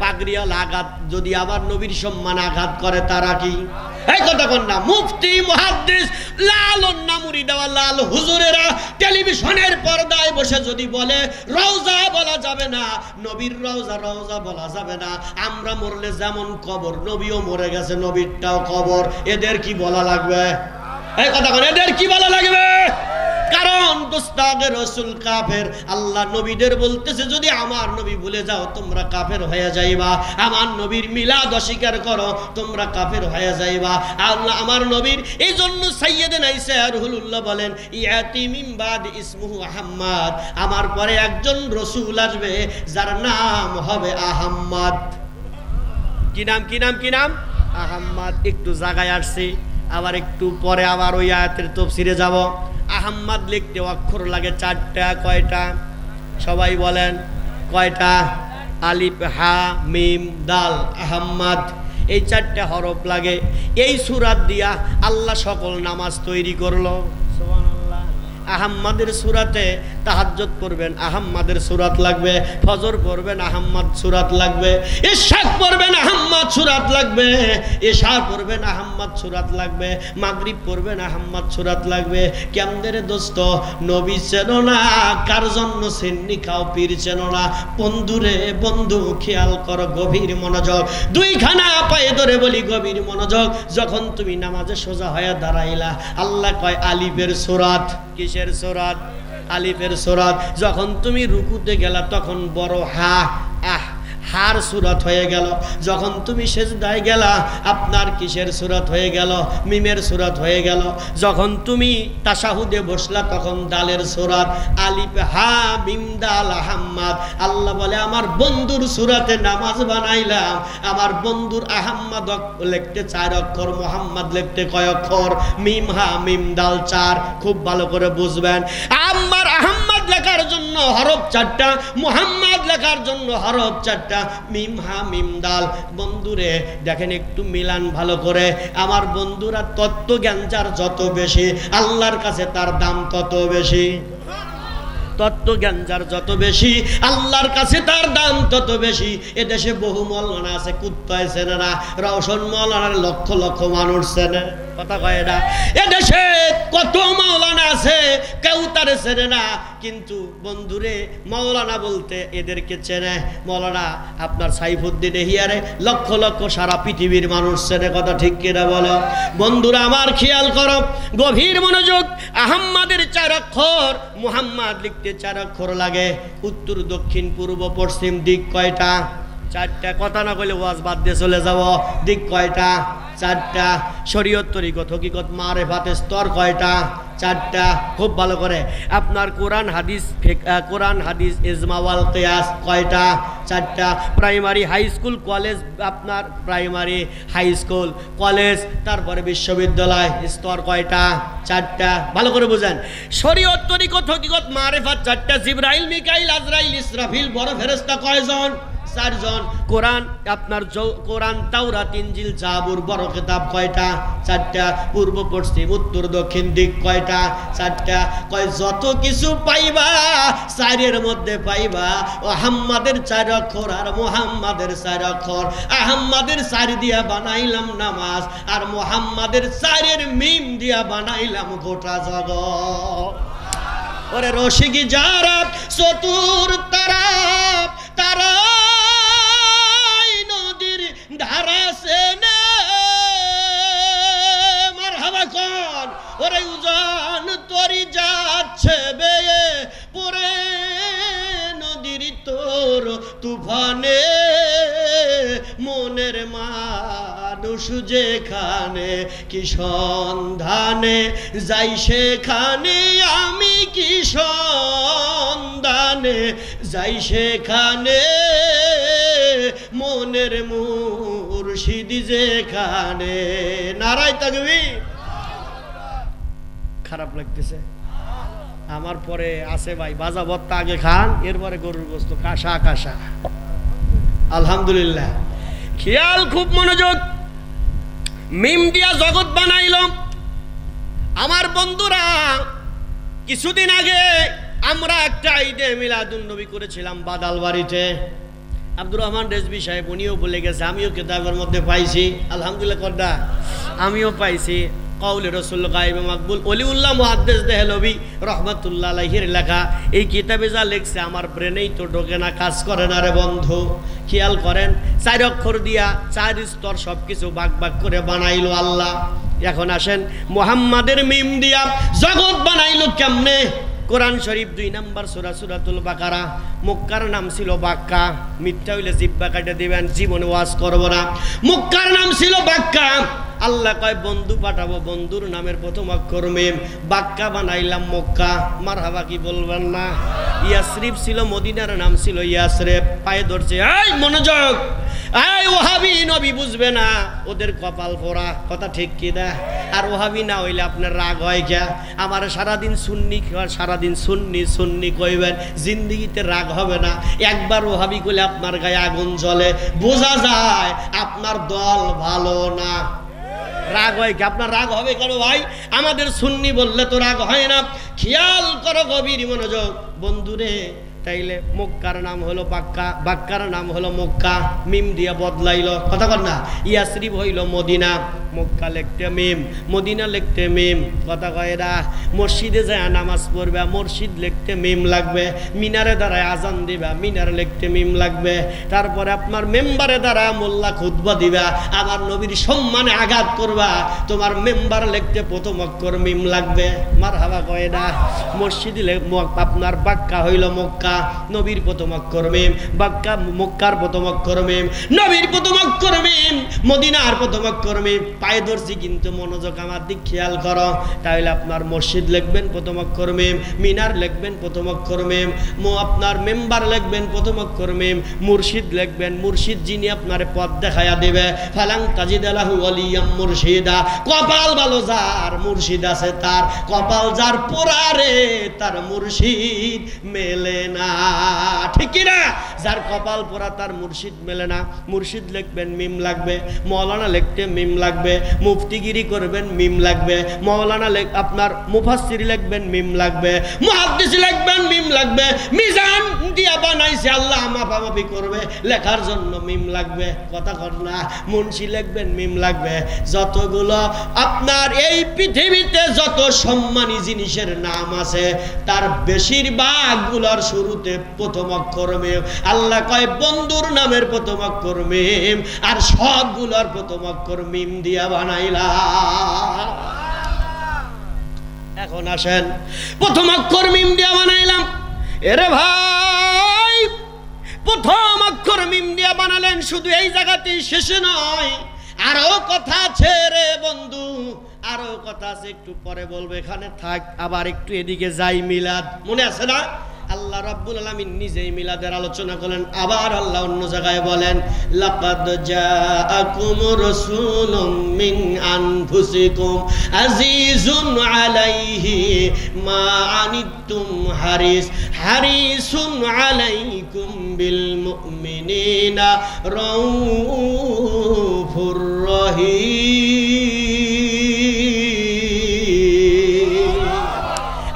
পাগড়িওয়ালা আঘাত যদি আবার নবীর সম্মান আঘাত করে তারা কি? এই কথা কোন না? মুফতি, মুহাদ্দিস, লালন নামুরি দেওয়া লাল হুজুরেরা টেলিভিশনের পর্দায় বসে যদি বলে রওজা বলা যাবে না, নবীর রওজা রওজা বলা যাবে না, আমরা মরলে যেমন কবর, নবীও মরে গেছে, নবীরটাও কবর, এদের কি বলা লাগবে? এই কথা কোন? এদের কি বলা লাগবে? কারণ দুস্তাদে রাসূল কাফের। আল্লাহ নবীদের বলতেছে যদি আমার নবী ভুলে যাও তোমরা কাফের হয়ে যাইবা, আমার নবীর মিলাদ অস্বীকার করো তোমরা কাফের হয়ে যাইবা। আল্লাহ আমার নবীর এই জন্য সাইয়্যিদনা ঈসা রুহুল্লাহ বলেন ইয়াতি মিন বাদ ইসমুহু আহমদ, আমার পরে একজন রাসূল আসবে যার নাম হবে আহমদ। কি নাম? কি নাম? কি নাম? আহমদ। একটু জায়গায় আসছি, আবার একটু পরে আবার ওই আয়াতের তাফসীরে যাব। আহমদ লিখতে অক্ষর লাগে 4টা। কয়টা? সবাই বলেন কয়টা? আলিফ, হা, মিম, দাল। আহমদ এই 4টা হরফ লাগে। এই সূরা দিয়া আল্লাহ সকল নামাজ তৈরি করলো। সুবহানাল্লাহ। আহমদের সূরাতে তাহাজ্জুদ পড়বেন, আহমদের সূরাত লাগবে। ফজর পড়বেন, আহমদ সূরাত লাগবে। ইশাক পড়বেন, আহমদ সূরাত লাগবে। ইশা পড়বেন, আহমদ সূরাত লাগবে। মাগরিব পড়বেন, আহমদ সূরাত লাগবে। কেমনে দোস্ত? নবী চেনো না, কার জন্য সিন্নি খাও পীর চেনো না। বন্ধুরে বন্ধু খেয়াল করো, গভীর মনোযোগ। দুইখানা পায়ে ধরে বলি গভীর মনোযোগ। যখন তুমি নামাজে সোজা হয়ে দাঁড়াইলা, আল্লাহ কয় আলিফের সূরাত। কিসের সূরাত? আলিফের সূরাত। যখন তুমি রুকুতে গেলা তখন বড় হা, হার সূরাত হয়ে গেল। যখন তুমি সিজদায় গেলা আপনার কিসের সূরাত হয়ে গেল? মিমের সূরাত হয়ে গেল। যখন তুমি তাশাহুদে বসলা তখন দালের সূরাত। আলিফ, হা, মিম, দাল, আহমদ। আল্লাহ বলে আমার বন্ধুর সূরাতে নামাজ বানাইলাম। আমার বন্ধুর আহমদ লিখতে 4 অক্ষর, মুহাম্মদ লিখতে কয় অক্ষর? মিম, হা, মিম, দাল 4। খুব ভালো করে বুঝবেন। আমার আহমদ লেখার জন্য হরফ 4টা, মুহাম্মদ লেখার জন্য হরফ 4টা। মিম, হা, মিম, দাল। বন্ধুরে দেখেন একটু মিলান ভালো করে। আমার বন্ধুরা তত্ত্ব জ্ঞান যার যত বেশি, আল্লাহর কাছে তার দাম তত বেশি। তত্ত্ব জ্ঞান যার যত বেশি, আল্লাহর কাছে তার দাম তত বেশি। এদেশে বহু মৌলানা আছে, কুত্তায় চেনে না। রওশন মৌলানার লক্ষ লক্ষ মানুষ চেনে। কথা কয় না। এদেশে কত মাওলানা আছে, কেউ তারে চেনে না, কিন্তু বন্ধুরে মাওলানা বলতে এদেরকে চেনে। মাওলানা আপনার সাইফুদ্দিন এহিয়ারে লক্ষ লক্ষ সারা পৃথিবীর মানুষ চেনে, কথা ঠিক কিনা বলো? বন্ধুরা আমার খেয়াল করো, গভীর মনোযোগ। আহম্মদের 4 অক্ষর, মুহাম্মদ লিখতে 4 অক্ষর লাগে। উত্তর দক্ষিণ পূর্ব পশ্চিম দিক কয়টা? 4টা। কথা না কইলে ওয়াজ বাদ দিয়ে চলে যাব। দিক কয়টা? 4টা। শরীয়ত তরিকত হকিকত মারেফাতের স্তর কয়টা? 4টা। খুব ভালো করে আপনার কোরআন হাদিস ইজমা ওয়াল কিয়াস কয়টা? 4টা। প্রাইমারি হাই স্কুল কলেজ, আপনার প্রাইমারি হাই স্কুল কলেজ, তারপরে বিশ্ববিদ্যালয় স্তর কয়টা? 4টা। ভালো করে বুঝেন। শরীয়ত তরিকত হকিকত মারেফাত 4টা। জিবরাইল মিকাইল আজরাইল ইসরাফিল বড় ফেরেশতা কয়জন? 4 জন। কোরআন আপনার কোরআন তাওরাত ইনজিল জাবুর বড় কিতাব কয়টা? 4টা। পূর্ব পশ্চিম উত্তর দক্ষিণ দিক কয়টা? 4টা। কয় যত কিছু পাইবা 4-এর মধ্যে পাইবা আহম্মদের 4 অক্ষর আর মুহাম্মাদের 4 অক্ষর। আহম্মদের 4 দিয়া বানাইলাম নামাজ, আর মুহাম্মাদের 4-এর মিম দিয়া বানাইলাম গোটা জগৎ। ওরে রশিকি যারা চতুর তারা তারা নদীর ধারাসে না মারহাবা কোন। ওরে উজান তরি যাচ্ছে বেয়ে পরে নদীর তোর তুফানে, মনের মানুষ যেখানে কি সন্ধানে যাই সেখানে, আমি কি সন্ধানে যাই সেখানে, মনের মুর্শিদ যেখানে। নারায় তাকবীর। খারাপ লাগতেছে আমার? পরে আছে ভাই বাজা ভত্তা আগে খান, এরপরে গরুর গোস্ত কাঁসা কাঁসা। আলহামদুলিল্লাহ। খেয়াল, খুব মনোযোগ। মিম দিয়া জগৎ বানাইল। আমার বন্ধুরা, কিছুদিন আগে আমরা একটা ঈদে মিলাদুন নবী করেছিলাম বাদালবাড়িতে। আব্দুর রহমান রেজবি সাহেব উনিও বলে গেছে, আমিও কিতাবের মধ্যে পাইছি। আলহামদুলিল্লাহ কর্দা, আমিও পাইছি। কওলে রাসূল গায়েবে মাকবুল ওলিউল্লাহ মুহাদ্দিস দেহলভী রহমাতুল্লাহ আলাইহির লেখা এই কিতাবে যা লেখছে আমার ব্রেনেই তো ঢোকে না, কাজ করে না রে বন্ধু। খেয়াল করেন, 4 অক্ষর দিয়া 4 স্তর সবকিছু ভাগ ভাগ করে বানাইলো আল্লাহ। এখন আসেন, মুহাম্মাদের মিম দিয়া জগৎ বানাইলো কেমনে? কোরআন শরীফ 2 নম্বর সূরা সূরাতুল বাকারা। মক্কার নাম ছিল বাক্কা। মিথ্যা হইলে জিহ্বা কাটে দিবেন, জীবনে ওয়াজ করব না। মক্কার নাম ছিল বাক্কা। আল্লাহ কয় বন্ধু পাঠাবো, বন্ধুর নামের প্রথম অক্ষর মিম। বাক্কা বানাইলাম মক্কা। মারহাবা কি বলবেন না? ইয়াসরিব ছিল, মদিনার নাম ছিল ইয়াসরিব। পায়ে ধরছে, এই মনোযোগ, এই ওহাবি নবী বুঝবে না, ওদের কপাল পোড়া। কথা ঠিক কি না? আর ওহাবি না হইলে আপনার রাগ হয় কে? আমার সারাদিন সুন্নি, সারাদিন সুন্নি সুন্নি কইবেন, জিন্দিগিতে রাগ হবে না। একবার ওহাবি কইলে আপনার গায়ে আগুন জ্বলে, বোঝা যায় আপনার দল ভালো না। রাগ হয় কি? আপনার রাগ হবে কেন ভাই? আমাদের সুন্নি বললে তো রাগ হয় না। খেয়াল করো, গভীর মনোযোগ বন্ধুরে। তাইলে মক্কার নাম হলো বাক্কা, বাক্কার নাম হলো মক্কা, মিম দিয়ে বদলাইলো। কথা বল না? ইয়াসরিব হইল মদিনা, মক্কা লিখতে মিম, মদিনা লিখতে মিম। কথা কয় না? মসজিদে যায় নামাজ পড়বে, মসজিদ লিখতে মিম লাগবে। মিনারে দাঁড়ায় আজান দিবা, মিনার লিখতে মিম লাগবে। তারপরে আপনার মেম্বারে দ্বারা মোল্লা খুতবা দিবা, আবার নবীর সম্মানে আঘাত করবা, তোমার মেম্বার লিখতে প্রথম অক্ষর মিম লাগবে। মারহাবা কয় না? মসজিদে আপনার বাক্কা হইল মক্কা, নবীর প্রথম অক্ষর মিম। বাক্কা মক্কার প্রথম অক্ষর মিম, নবীর প্রথম অক্ষর মিম, মদিনার প্রথম অক্ষর মিম। পায়ে ধরছি কিন্তু মনোযোগ আমার দিক খেয়াল করো। তাহলে আপনার মসজিদ লিখবেন প্রথম অক্ষর মিম, মিনার লিখবেন প্রথম অক্ষর মিম, আপনার মেম্বার লিখবেন প্রথম অক্ষর মিম, মুর্শিদ লিখবেন, মুর্শিদ যিনি আপনার পথ দেখায়া দেবে। ফালাং তাজিদালাহু ওয়ালিয়াম মুরশিদা। কপাল ভালো যার মুর্শিদ আছে তার, কপাল যার পোড়া রে তার মুর্শিদ মেলে না। ঠিক না? যার কপাল পোড়া তার মুর্শিদ মেলে না। মুর্শিদ লিখবেন মিম লাগবে, মৌলানা লিখতে মিম লাগবে, মুফতিগিরি করবেন মিম লাগবে, মৌলানা আপনার মুফাসসির লিখবেন মিম লাগবে, মুহাদ্দিস লিখবেন মিম লাগবে। মিজান দিয়া বানাইছে দিছে আল্লাহ মাপামাপি করবে, লেখার জন্য মিম লাগবে, কথা কর না, মুন্সি লিখবেন মিম লাগবে। যতগুলো আপনার এই পৃথিবীতে যত সম্মানী জিনিসের নাম আছে তার বেশিরভাগ গুলোর শুরুতে প্রথম অক্ষর মিম। আল্লাহ কয় বন্ধুর নামের প্রথম অক্ষর মিম, আর সবগুলোর প্রথম অক্ষর মিম দিয়া বানাইলাম। এখন আসেন, প্রথম অক্ষর মিম দিয়া বানাইলাম। এরে ভাই, প্রথম অক্ষর মিম দিয়া বানালেন, শুধু এই জায়গাতেই শেষে নয়, আরো কথা আছে রে বন্ধু, আরো কথা আছে, একটু পরে বলবো, এখানে থাক, আবার একটু এদিকে যাই। মিলাদ মনে আছে না? আল্লাহ রাব্বুল আলামিন নিজেই মিলাদের আলোচনা করলেন। আবার আল্লাহ অন্য জায়গায় বলেন, লাকাদ জাআকুম রাসূলুম মিন আনফুসিকুম আজিজুন আলাইহি মা আনিতুম হারিসুন আলাইকুম বিল মুমিনিনা রাউফুর রহিম।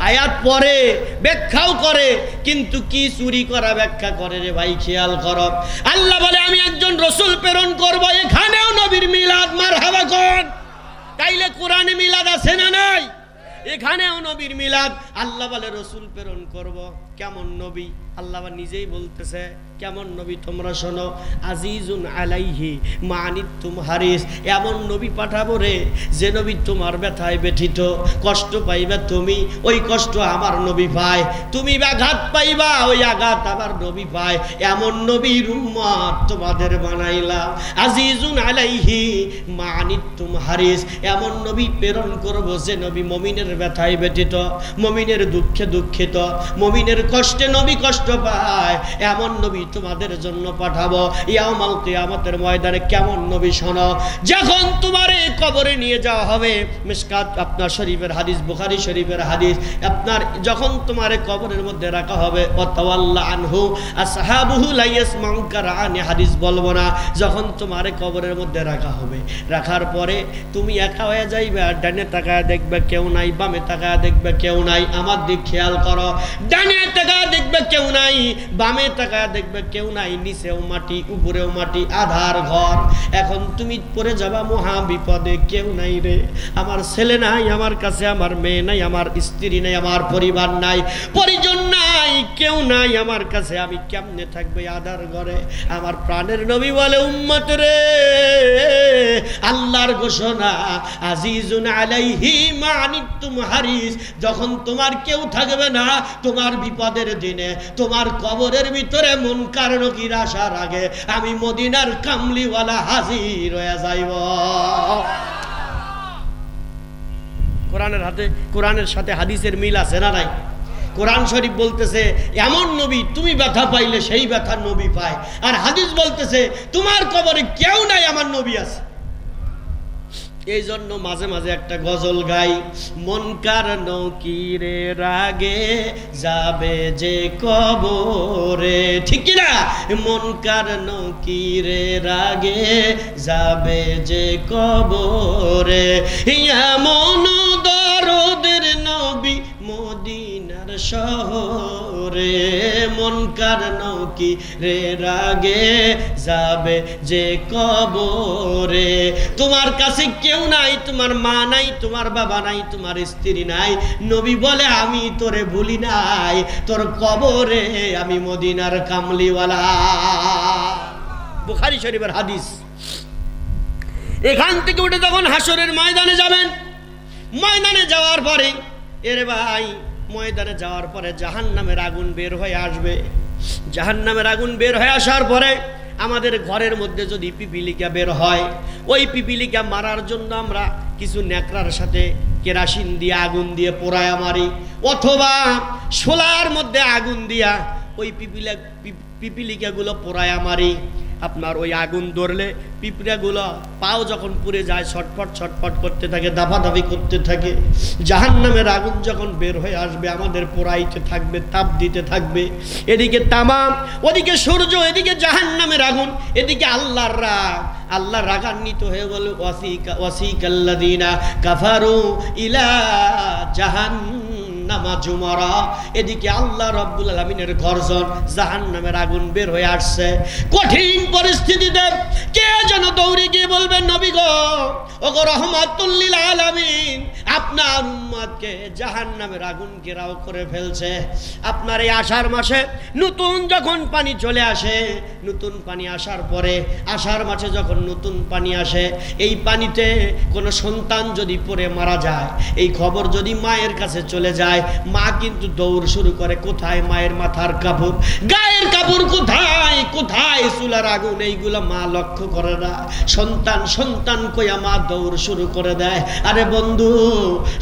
আয়াত পরে ব্যাখ্যাও করে, কিন্তু কি চুরি করা ব্যাখ্যা করে রে ভাই, খেয়াল করো। আল্লাহ বলে আমি একজন রসুল প্রেরণ করব, এখানেও নবীর মিলাদ মারহাবা কর। তাইলে কোরআনে মিলাদ আছে না নাই? এখানেও নবীর মিলাদ। আল্লাহ বলে রসুল প্রেরণ করব, কেমন নবী? আল্লাহ নিজেই বলতেছে কেমন নবী তোমরা শোনো। আজিজুন আলাইহি মা আনিতুম হারিস, এমন নবী পাঠাবো রে যে নবী তোমার ব্যথায় ব্যথিত, কষ্ট পাইবা তুমি, ওই কষ্ট আমার নবী পায়, তুমি আঘাত পাইবা, ওই আঘাত আমার নবী পায়, এমন নবীর উম্মত তোমাদের বানাইলাম। আজিজুন আলাইহি মা আনিতুম হারিস, এমন নবী প্রেরণ করব যে নবী মুমিনের ব্যথায় ব্যথিত, মুমিনের দুঃখে দুঃখিত, মুমিনের কষ্টে নবী কষ্ট পায়, এমন নবী তোমাদের জন্য পাঠাবো ইয়াউমাল কিয়ামতের ময়দানে। কেমন নবী শোনো, যখন তোমারে কবরে নিয়ে যাওয়া হবে, মিশকাত আপনার শরীফের হাদিস, বুখারী শরীফের হাদিস, আপনার যখন তোমারে কবরের মধ্যে রাখা হবে, ওয়াতাওয়াল্লা আনহু আসহাবুহু লা ইয়াসমাউ কারআনি, হাদিস বলবো না, যখন তোমারে কবরের মধ্যে রাখা হবে, রাখার পরে তুমি একা হয়ে যাইবে, ডানে তাকায় দেখবে কেউ নাই, বামে তাকায় দেখবে কেউ নাই। আমার দিক খেয়াল করো, ডানে তাকায় দেখবে কেউ নাই, বামে তাকায় দেখবে কেউ নাই, নিচেও মাটি উপরেও মাটি, আধার ঘর। এখন তুমি পড়ে যাবা মহা বিপদে, কেউ নাই রে, আমার ছেলে নাই আমার কাছে, আমার মেয়ে নাই, আমার স্ত্রী নাই, আমার পরিবার নাই, পরিজন নাই, কেউ নাই আমার কাছে, আমি কেমনে থাকবে আধার ঘরে? আমার প্রাণের নবী বলে উম্মত রে, আল্লাহর ঘোষণা আজিজুন আলাইহি মা আনিতুম হারিস, যখন তোমার কেউ থাকবে না, তোমার বিপদের দিনে, তোমার কবরের ভিতরে মুনকার নকির আসার আগে আমি মদিনার কামলিওয়ালা হাজির হয়ে যাইব। কোরআনের সাথে হাদিসের মিল আছে না নাই? কোরআন শরীফ বলতেছে এমন নবী তুমি ব্যথা পাইলে সেই ব্যথা নবী পায়, আর হাদিস বলতেছে তোমার কবরে কেউ নাই, আমার নবী আছে। এই জন্য মাঝে মাঝে একটা গজল গাই, মনকার নকিরে রাগে যাবে যে কবরে, ঠিক কি না? মনকার নকিরে রাগে যাবে যে কবরে, এমন দরদের নবী মদিনার শহরে, মনকার নকিরে রাগে যাবে যে কবরে। তোমার কাছে কেউ নাই, তোমার মা নাই, তোমার বাবা নাই, তোমার স্ত্রী নাই, নবী বলে আমি তোরে ভুলি নাই, তোর কবরে আমি মদিনার কামলিওয়ালা। বুখারী শরীফের হাদিস। এখান থেকে উঠে যখন হাসরের ময়দানে যাবেন, ময়দানে যাওয়ার পরে এরে ভাই, ময়দানে যাওয়ার পরে জাহান্নামের আগুন বের হয়ে আসবে। জাহান্নামের আগুন বের হয়ে আসার পরে আমাদের ঘরের মধ্যে যদি পিপিলিকা বের হয়, ওই পিপিলিকা মারার জন্য আমরা কিছু ন্যাকড়ার সাথে কেরাসিন দিয়ে আগুন দিয়ে পোড়ায়া মারি, অথবা শোলার মধ্যে আগুন দিয়া ওই পিপিলিকাগুলো পোড়ায়া মারি। আপনার ওই আগুন ধরলে পিঁপড়াগুলো পাও যখন পুড়ে যায় ছটফট ছটফট করতে থাকে, দাপাদাপি করতে থাকে। জাহান্নামের আগুন যখন বের হয়ে আসবে আমাদের পোড়াইতে থাকবে, তাপ দিতে থাকবে, এদিকে তামাম, ওদিকে সূর্য, এদিকে জাহান্নামের আগুন, এদিকে আল্লাহর রাগ। আল্লাহ রাগান্বিত হয়ে বলে ওয়াসিকাল্লাযীনা কাফারু ইলা জাহান্নাম জাহান্নামা জুমারা, এদিকে আল্লাহ রাব্বুল আলামিনের গর্জন, জাহান্নামের আগুন বের হয়ে আসছে। কঠিন পরিস্থিতিতে কে যেন দৌড়ে গিয়ে বলবেন, নবী গো, ওগো রহমাতুল লিল আলামিন, আপনার উম্মতকে জাহান্নামের আগুন ঘেরাও করে ফেলছে। আপনার এই আষাঢ় মাসে নতুন যখন পানি চলে আসে, নতুন পানি আসার পরে আষাঢ় মাসে যখন নতুন পানি আসে, এই পানিতে কোনো সন্তান যদি পড়ে মারা যায়, এই খবর যদি মায়ের কাছে চলে যায়, মা কিন্তু দৌড় শুরু করে, কোথায় মায়ের মাথার কাপড়, গায়ের কাপড় কোথায়, কোথায় চুলার আগুন, এইগুলো মা লক্ষ্য করে না। সন্তান সন্তান কইয়া মা দৌড় শুরু করে দেয়। আরে বন্ধু,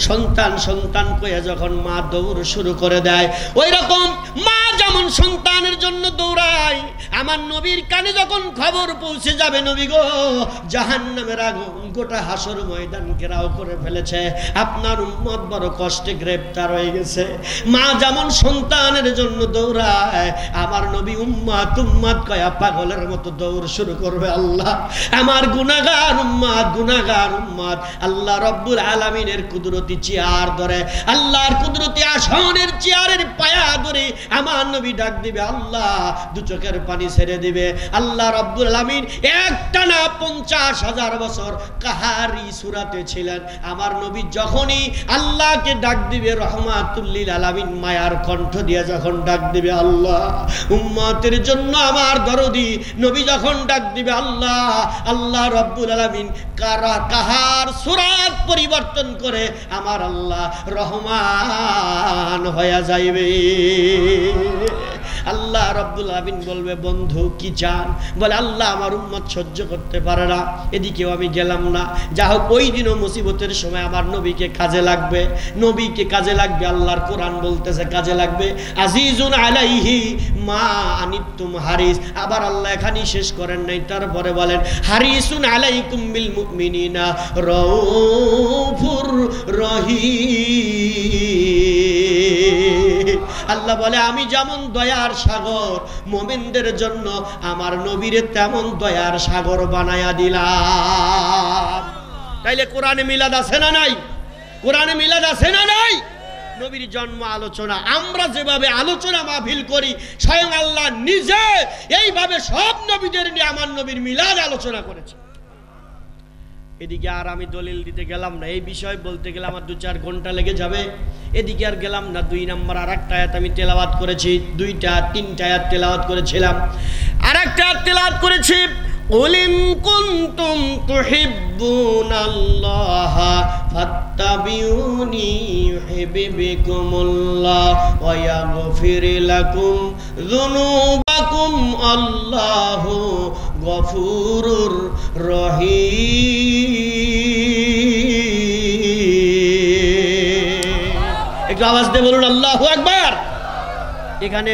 সন্তান সন্তান কইয়া যখন মা দৌড় শুরু করে দেয়, ওই রকম মা যেমন সন্তানের জন্য দৌড়ায়, আমার নবীর কানে যখন খবর পৌঁছে যাবে, নবী গো, জাহান্নামের আগুন গোটা হাসর ময়দান ঘেরাও করে ফেলেছে, আপনার উম্মত বড় কষ্টে গ্রেফতার হয়ে গেছে, মা যেমন সন্তানের জন্য দৌড়ায়, আমার নবী উম্মত উম্মত কয়া পাগলের মতো দৌড় শুরু করবে। আল্লাহ, আমার গুনাহগার উম্মত, গুনাহগার উম্মত, আল্লাহ রাব্বুল আলামিনের কুদরতি চেয়ার ধরে, আল্লাহর কুদরতি আসনের চেয়ারের পায়া ধরে আমার নবী ডাক দিবে, আল্লাহ, দু চোখের পানি ছেড়ে দিবে। আল্লাহ রাব্বুল আলামিন একটানা 50,000 বছর কাহারি সূরাতে ছিলেন। আমার নবী যখনই আল্লাহকে ডাক দিবে, রহমাতুল লিল আলামিন মায়ার কণ্ঠ দিয়ে যখন ডাক দিবে, আল্লাহ, উম্মতের জন্য আমার দরদি নবী যখন ডাক দিবে, আল্লাহ, আল্লাহ রাব্বুল আলামিন কাহার সূরাত পরিবর্তন করে আমার আল্লাহ রহমান হয়ে যাইবে। আল্লাহ রাব্বুল আলামিন বলবে, বন্ধু কি চান? বলে, আল্লাহ, আমার উম্মত সহ্য করতে পারে না, এদিকেও আমি গেলাম না। যা হোক, ওই দিনও মুসিবতের সময় আমার নবীকে কাজে লাগবে, নবীকে কাজে লাগবে। আল্লাহর কোরআন বলতেছে কাজে লাগবে, আজিজুন আলাইহি মা আনিতুম হারিস। আবার আল্লাহ এখানেই শেষ করেন নাই, তারপরে বলেন, হারিসুন আলাইকুম বিল মুমিনিনা রাউফুর রহিম। আল্লাহ বলে, আমি যেমন দয়ার সাগর মুমিনদের জন্য, আমার নবীরে তেমন দয়ার সাগর বানায়া দিলাম। তাইলে কোরআনে মিলাদ আছে না নাই? কোরআনে মিলাদ আছে না নাই? নবীর জন্ম আলোচনা আমরা যেভাবে আলোচনা মাহফিল করি, স্বয়ং আল্লাহ নিজে এইভাবে সব নবীদের নিয়ে আমার নবীর মিলাদ আলোচনা করেছে। এদিকে আর আমি দলিল দিতে গেলাম না, এই বিষয় বলতে গেলে আমার 2-4 ঘন্টা লেগে যাবে। এদিকে আর গেলাম না। 2 নম্বর আর একটা আয়াত আমি তেলাওয়াত করেছি, 2-3টা আয়াত তেলাওয়াত করেছিলাম, আর একটা আয়াত তেলাওয়াত করেছি, উলিন কুনতুম তুহিব্বুনাল্লাহ ফাত্তাবিউনি ইউহিব্বুকুমুল্লাহ ওয়া ইয়াগফির লাকুম যুনুবাকুম আল্লাহু গফুরুর রহিম। একটু আওয়াজ দিয়ে বলুন আল্লাহু আকবার। এখানে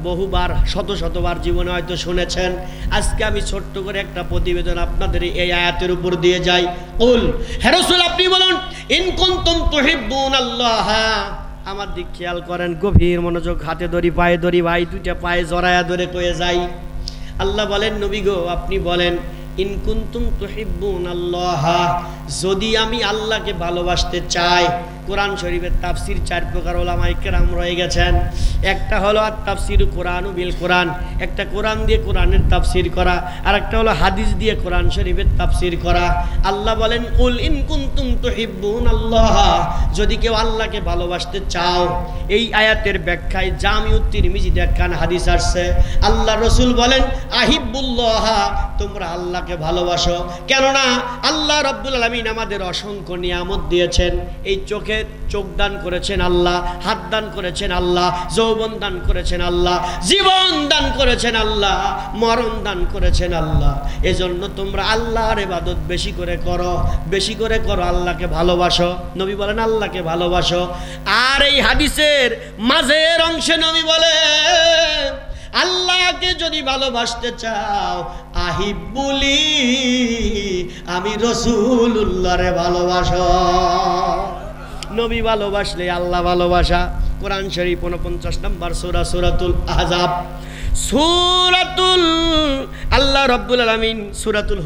বহুবার শতবার জীবনে হয়তো শুনেছেন। আজকে আমি ছোট্ট করে একটা প্রতিবেদন আপনাদের এই আয়াতের উপর দিয়ে যাই। কুল, হে রাসূল, আপনি বলুন, ইন কুনতুম তুহিব্বুনাল্লাহ। আমার দিক খেয়াল করেন, গভীর মনোযোগ, হাতে ধরি পায়ে ধরি, ভাই 2টা পায়ে জড়ায়া ধরে কয়ে যাই। আল্লাহ বলেন, নবী গো, আপনি বলেন, ইন কুনতুম তুহিব্বুনাল্লাহ, যদি আমি আল্লাহকে ভালোবাসতে চাই। কোরআন শরীফের তাফসির 4 প্রকার ওলামায়ে কেরাম রয়ে গেছেন। একটা হলো আত তাফসির কোরআন বিল কোরআন, একটা কোরআন দিয়ে কোরআনের তাফসির করা, আর একটা হলো হাদিস দিয়ে কোরআন শরীফের তাফসির করা। আল্লাহ বলেন, কুল ইন কুনতুম তুহিব্বুনাল্লাহ, যদি কেউ আল্লাহকে ভালোবাসতে চাও। এই আয়াতের ব্যাখ্যায় জামিউত তিরমিজিতে একখান হাদিস আসছে। আল্লাহ রাসূল বলেন, আহিব্বুল্লাহ, তোমরা আল্লাহকে ভালোবাসো। কেননা আল্লাহ রাব্বুল আলামিন আমাদের অসংখ্য নিয়ামত দিয়েছেন। এই চোখ দান করেছেন আল্লাহ, হাত দান করেছেন আল্লাহ, যৌবন দান করেছেন আল্লাহ, জীবন দান করেছেন আল্লাহ, মরণ দান করেছেন আল্লাহ। এজন্য তোমরা আল্লাহর ইবাদত বেশি করে করো, বেশি করে করো, আল্লাহকে ভালোবাসো। নবী বলেন, আল্লাহকে ভালোবাসো। আর এই হাদিসের মাঝের অংশে নবী বলে, আল্লাহকে যদি ভালোবাসতে চাও, আহিব্বুলি, আমি রাসূলুল্লাহরে ভালোবাসো। নবী ভালোবাসলে আল্লাহ ভালোবাসা। কোরআন শরীফ 49 নম্বর সূরা, সূরাতুল আহজাব। সূরাতুল আল্লাহ রাব্বুল আলামিন সূরাতুল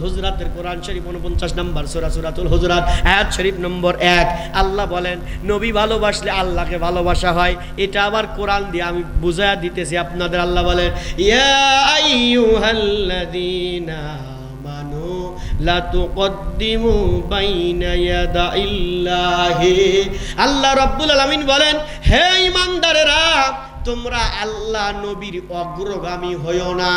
হুজুরাতের কোরআন শরীফ 49 নম্বর সূরা সূরাতুল হুজুরাত আয়াত শরীফ নম্বর 1 আল্লাহ বলেন নবী ভালোবাসলে আল্লাহকে ভালোবাসা হয়। এটা আবার কোরআন দিয়ে আমি বুঝায়া দিতেছি আপনাদের। আল্লাহ বলেন ইয়া আইয়ুহাল্লাযীনা আমানু লা তুকদ্দিমু বাইনা ইয়াদাইল্লাহি। আল্লাহ রাব্বুল আলামিন বলেন হে ঈমানদারেরা তোমরা আল্লাহ নবীর অগ্রগামী হইও না,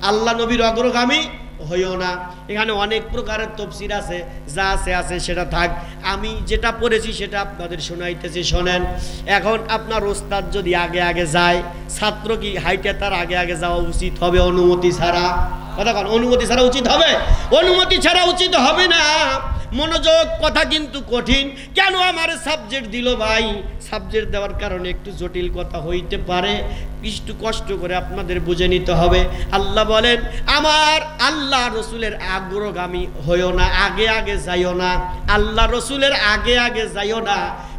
আল্লাহ নবীর অগ্রগামী হইও না। এখানে অনেক প্রকারের তাফসীর আছে, যা আছে সেটা থাক, আমি যেটা পড়েছি সেটা আপনাদের শোনাইতেছি, শোনেন। এখন আপনার ওস্তাদ যদি আগে আগে যায়, ছাত্র কি হাইটে তার আগে আগে যাওয়া উচিত হবে অনুমতি ছাড়া? কথা বল, অনুমতি ছাড়া উচিত হবে? অনুমতি ছাড়া উচিত হবে না। মনোযোগ, কথা কিন্তু কঠিন। কেন আমার সাবজেক্ট দিল ভাই? সাবজেক্ট দেওয়ার কারণে একটু জটিল কথা হইতে পারে, একটু কষ্ট করে আপনাদের বুঝে নিতে হবে। আল্লাহ বলেন আমার আল্লাহ রসুলের অগ্রগামী হইও না, আগে আগে যাইও না, আল্লাহ রসুলের আগে আগে যাইও না।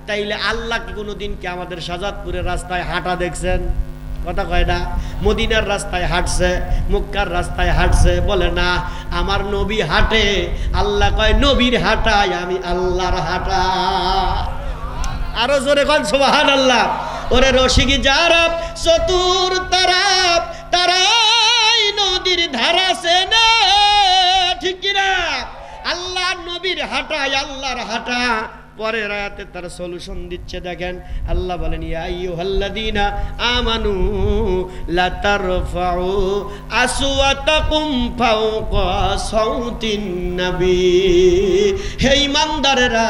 তাইলে আল্লাহ কি কোনোদিন কি আমাদের শাহজাদপুরের রাস্তায় হাঁটা দেখছেন? কথা কয় না। মদিনার রাস্তায় হাঁটছে, মক্কার রাস্তায় হাঁটছে? বলে না, আমার নবী হাঁটে। আল্লাহ কয় নবীর হাঁটায় আমি আল্লাহর হাঁটা। আরো জোরে কন সুবহানাল্লাহ। ওরে রশিকি যারাব চতুর তারাব তারাই নদীর ধারা সেনা, ঠিক কিনা? আল্লাহ নবীর হাঁটায় আল্লাহর হাঁটা। পরের আয়াতে তার সলিউশন দিচ্ছে, দেখেন। আল্লাহ বলেন ইয়া আইয়ুহাল্লাযীনা আমানু লা তারফাউ আসওয়াতাকুম ফাওকা সাউতিন নবী। হে ঈমানদারেরা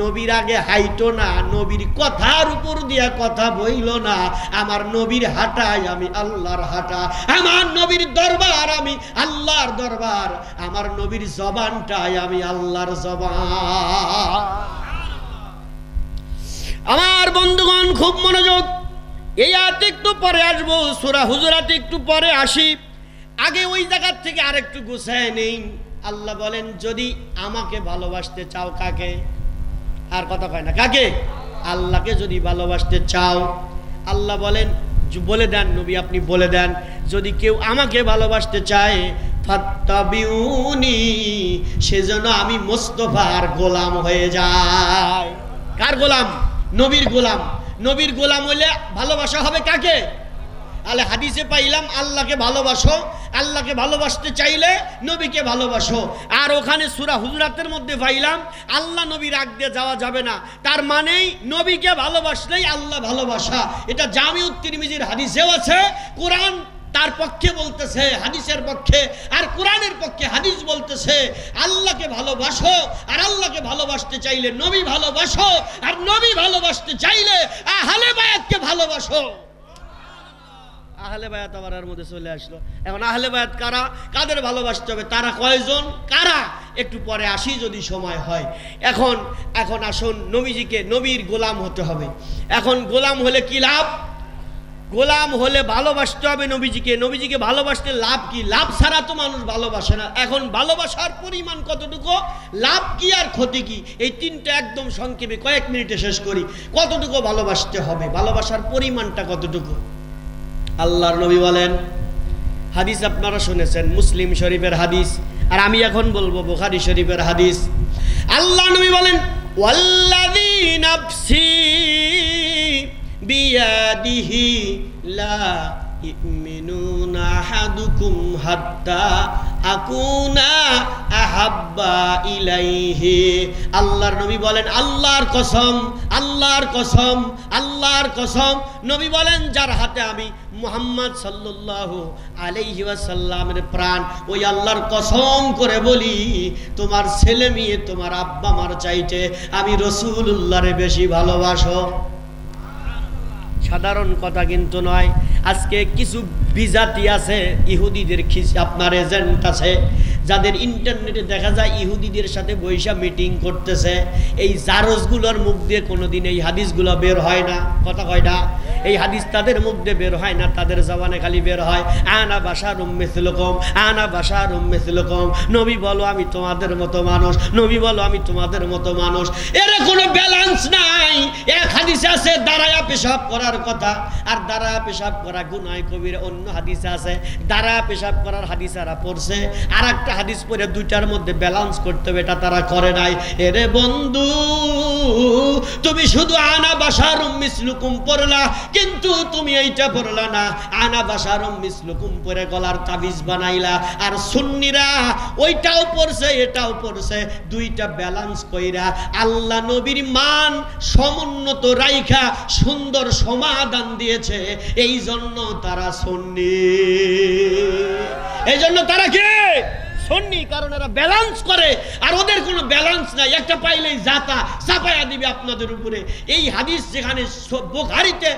নবীর আগে হাইটো না, নবীর কথার উপর দিয়া কথা বইল না। আমার নবীর হাঁটায় আমি আল্লাহর হাঁটা, আমার নবীর দরবার আমি আল্লাহর দরবার, আমার নবীর জবানটাই আমি আল্লাহর জবান। আমার বন্ধুগণ খুব মনোযোগ, এই আয়াতে একটু পরে আসবো, সূরা হুজুরাতে একটু পরে আসি। আগে ওই জায়গা থেকে আরেকটু গুছায় নেই। আল্লাহ বলেন যদি আমাকে ভালোবাসতে চাও, কাকে? আর কথা কয় না, কাকে? আল্লাহকে যদি ভালোবাসতে চাও, আল্লাহ বলেন বলে দেন নবী আপনি বলে দেন, যদি কেউ আমাকে ভালোবাসতে চায় ফাত্তাবিউনি, সেজন্য আমি মুস্তাফার গোলাম হয়ে যাই। কার গোলাম? নবীর গোলাম। নবীর গোলাম হইলে ভালোবাসা হবে কাকে? আলে হাদিসে পাইলাম আল্লাহকে ভালোবাসো, আল্লাহকে ভালোবাসতে চাইলে নবীকে ভালোবাসো। আর ওখানে সূরা হুজুরাতের মধ্যে পাইলাম আল্লাহ নবীর রাগ দিয়ে যাওয়া যাবে না। তার মানেই নবীকে ভালোবাসলেই আল্লাহ ভালোবাসা। এটা জামিউত তিরমিজির হাদিসেও আছে। কোরআন তার পক্ষে বলতেছে, হাদিসের পক্ষে, আর কোরআনের পক্ষে হাদিস বলতেছে আল্লাহকে ভালোবাসো, আর আল্লাহকে ভালোবাসতে চাইলে নবী ভালোবাসো, আর নবী ভালোবাসতে চাইলে আহলে বায়াতকে ভালোবাসো। আহলে বায়াত আবার এর মধ্যে চলে আসলো। এখন আহলে বায়াত কারা? কাদের ভালোবাসতে হবে? তারা কয়জন? কারা? একটু পরে আসি যদি সময় হয়। এখন আসুন, নবীজিকে, নবীর গোলাম হতে হবে। এখন গোলাম হলে কি লাভ? গোলাম হলে ভালোবাসতে হবে নবীজিকে। নবীজিকে ভালোবাসতে লাভ কি? লাভ ছাড়া তো মানুষ ভালোবাসে না। এখন ভালোবাসার পরিমাণ কতটুকু, লাভ কি আর ক্ষতি কি, এই তিনটা একদম সংক্ষেপে কয়েক মিনিটে শেষ করি। কতটুকু ভালোবাসতে হবে, ভালোবাসার পরিমাণটা কতটুকু? আল্লাহর নবী বলেন, হাদিস আপনারা শুনেছেন, মুসলিম শরীফের হাদিস, আর আমি এখন বলবো বুখারী শরীফের হাদিস। আল্লাহ নবী বলেন ওয়াল্লাযী নাফসি বিয়াদিহি লা ইউমিনুনা আহাদুকুম হাত্তা আকুনা আহাব্বা ইলাইহি। আল্লাহর নবী বলেন আল্লাহর কসম, আল্লাহর কসম, আল্লাহর কসম। নবী বলেন যার হাতে আমি মুহাম্মদ সাল্লাল্লাহু আলাইহি ওয়াসাল্লামের প্রাণ, ওই আল্লাহর কসম করে বলি তোমার ছেলে মেয়ে, তোমার আব্বা মার চাইতে আমি রাসূলুল্লাহরে বেশি ভালোবাসো। সাধারণ কথা কিন্তু নয়। আজকে কিছু বিজাতি আছে, ইহুদিদের আপনার এজেন্ট আছে, যাদের ইন্টারনেটে দেখা যায় ইহুদিদের সাথে বৈশা মিটিং করতেছে। এই জারজগুলোর মুখ দিয়ে কোনোদিন এই হাদিসগুলো বের হয় না। কথা কয় না? এই হাদিস তাদের মুখ দিয়ে বের হয় না, তাদের জবানে খালি বের হয় আনা বাশারুম মিসলুকুম, আনা বাশারুম মিসলুকুম। নবী বলো আমি তোমাদের মতো মানুষ, নবী বলো আমি তোমাদের মতো মানুষ। এর কোনো ব্যালেন্স নাই। এক হাদিসে আছে দাঁড়ায়া পেশাব করা করার কথা, আর দাঁড়া পেশাব করা গুনাহ কবিরা। অন্য হাদিস আছে দাঁড়া পেশাব করার হাদিস এরা পড়ছে, আর একটা হাদিস পড়ে দুইটার মধ্যে ব্যালেন্স করতে হবে, এটা তারা করে নাই। এরে বন্ধু, তুমি শুধু আনা বাশারুম মিসলুকুম পড়লা, কিন্তু তুমি এইটা পড়লা না, আনা বাশারুম মিসলুকুম পড়ে গলার তাবিজ বানাইলা। আর সুন্নিরা ওইটাও পড়ছে এটাও পড়ছে, দুইটা ব্যালেন্স কইরা আল্লাহ নবীর মান সমুন্নত রাইখা সুন্দর সমাধান দিয়েছে। এই জন্য তারা সুন্নি, এই জন্য তারা কি সুন্নি, কারণ এরা ব্যালেন্স করে। আর ওদের কোনো ব্যালেন্স নাই, একটা পাইলেই জাতা চাপায়া দিবে আপনাদের উপরে। এই হাদিস যেখানে বুখারীতে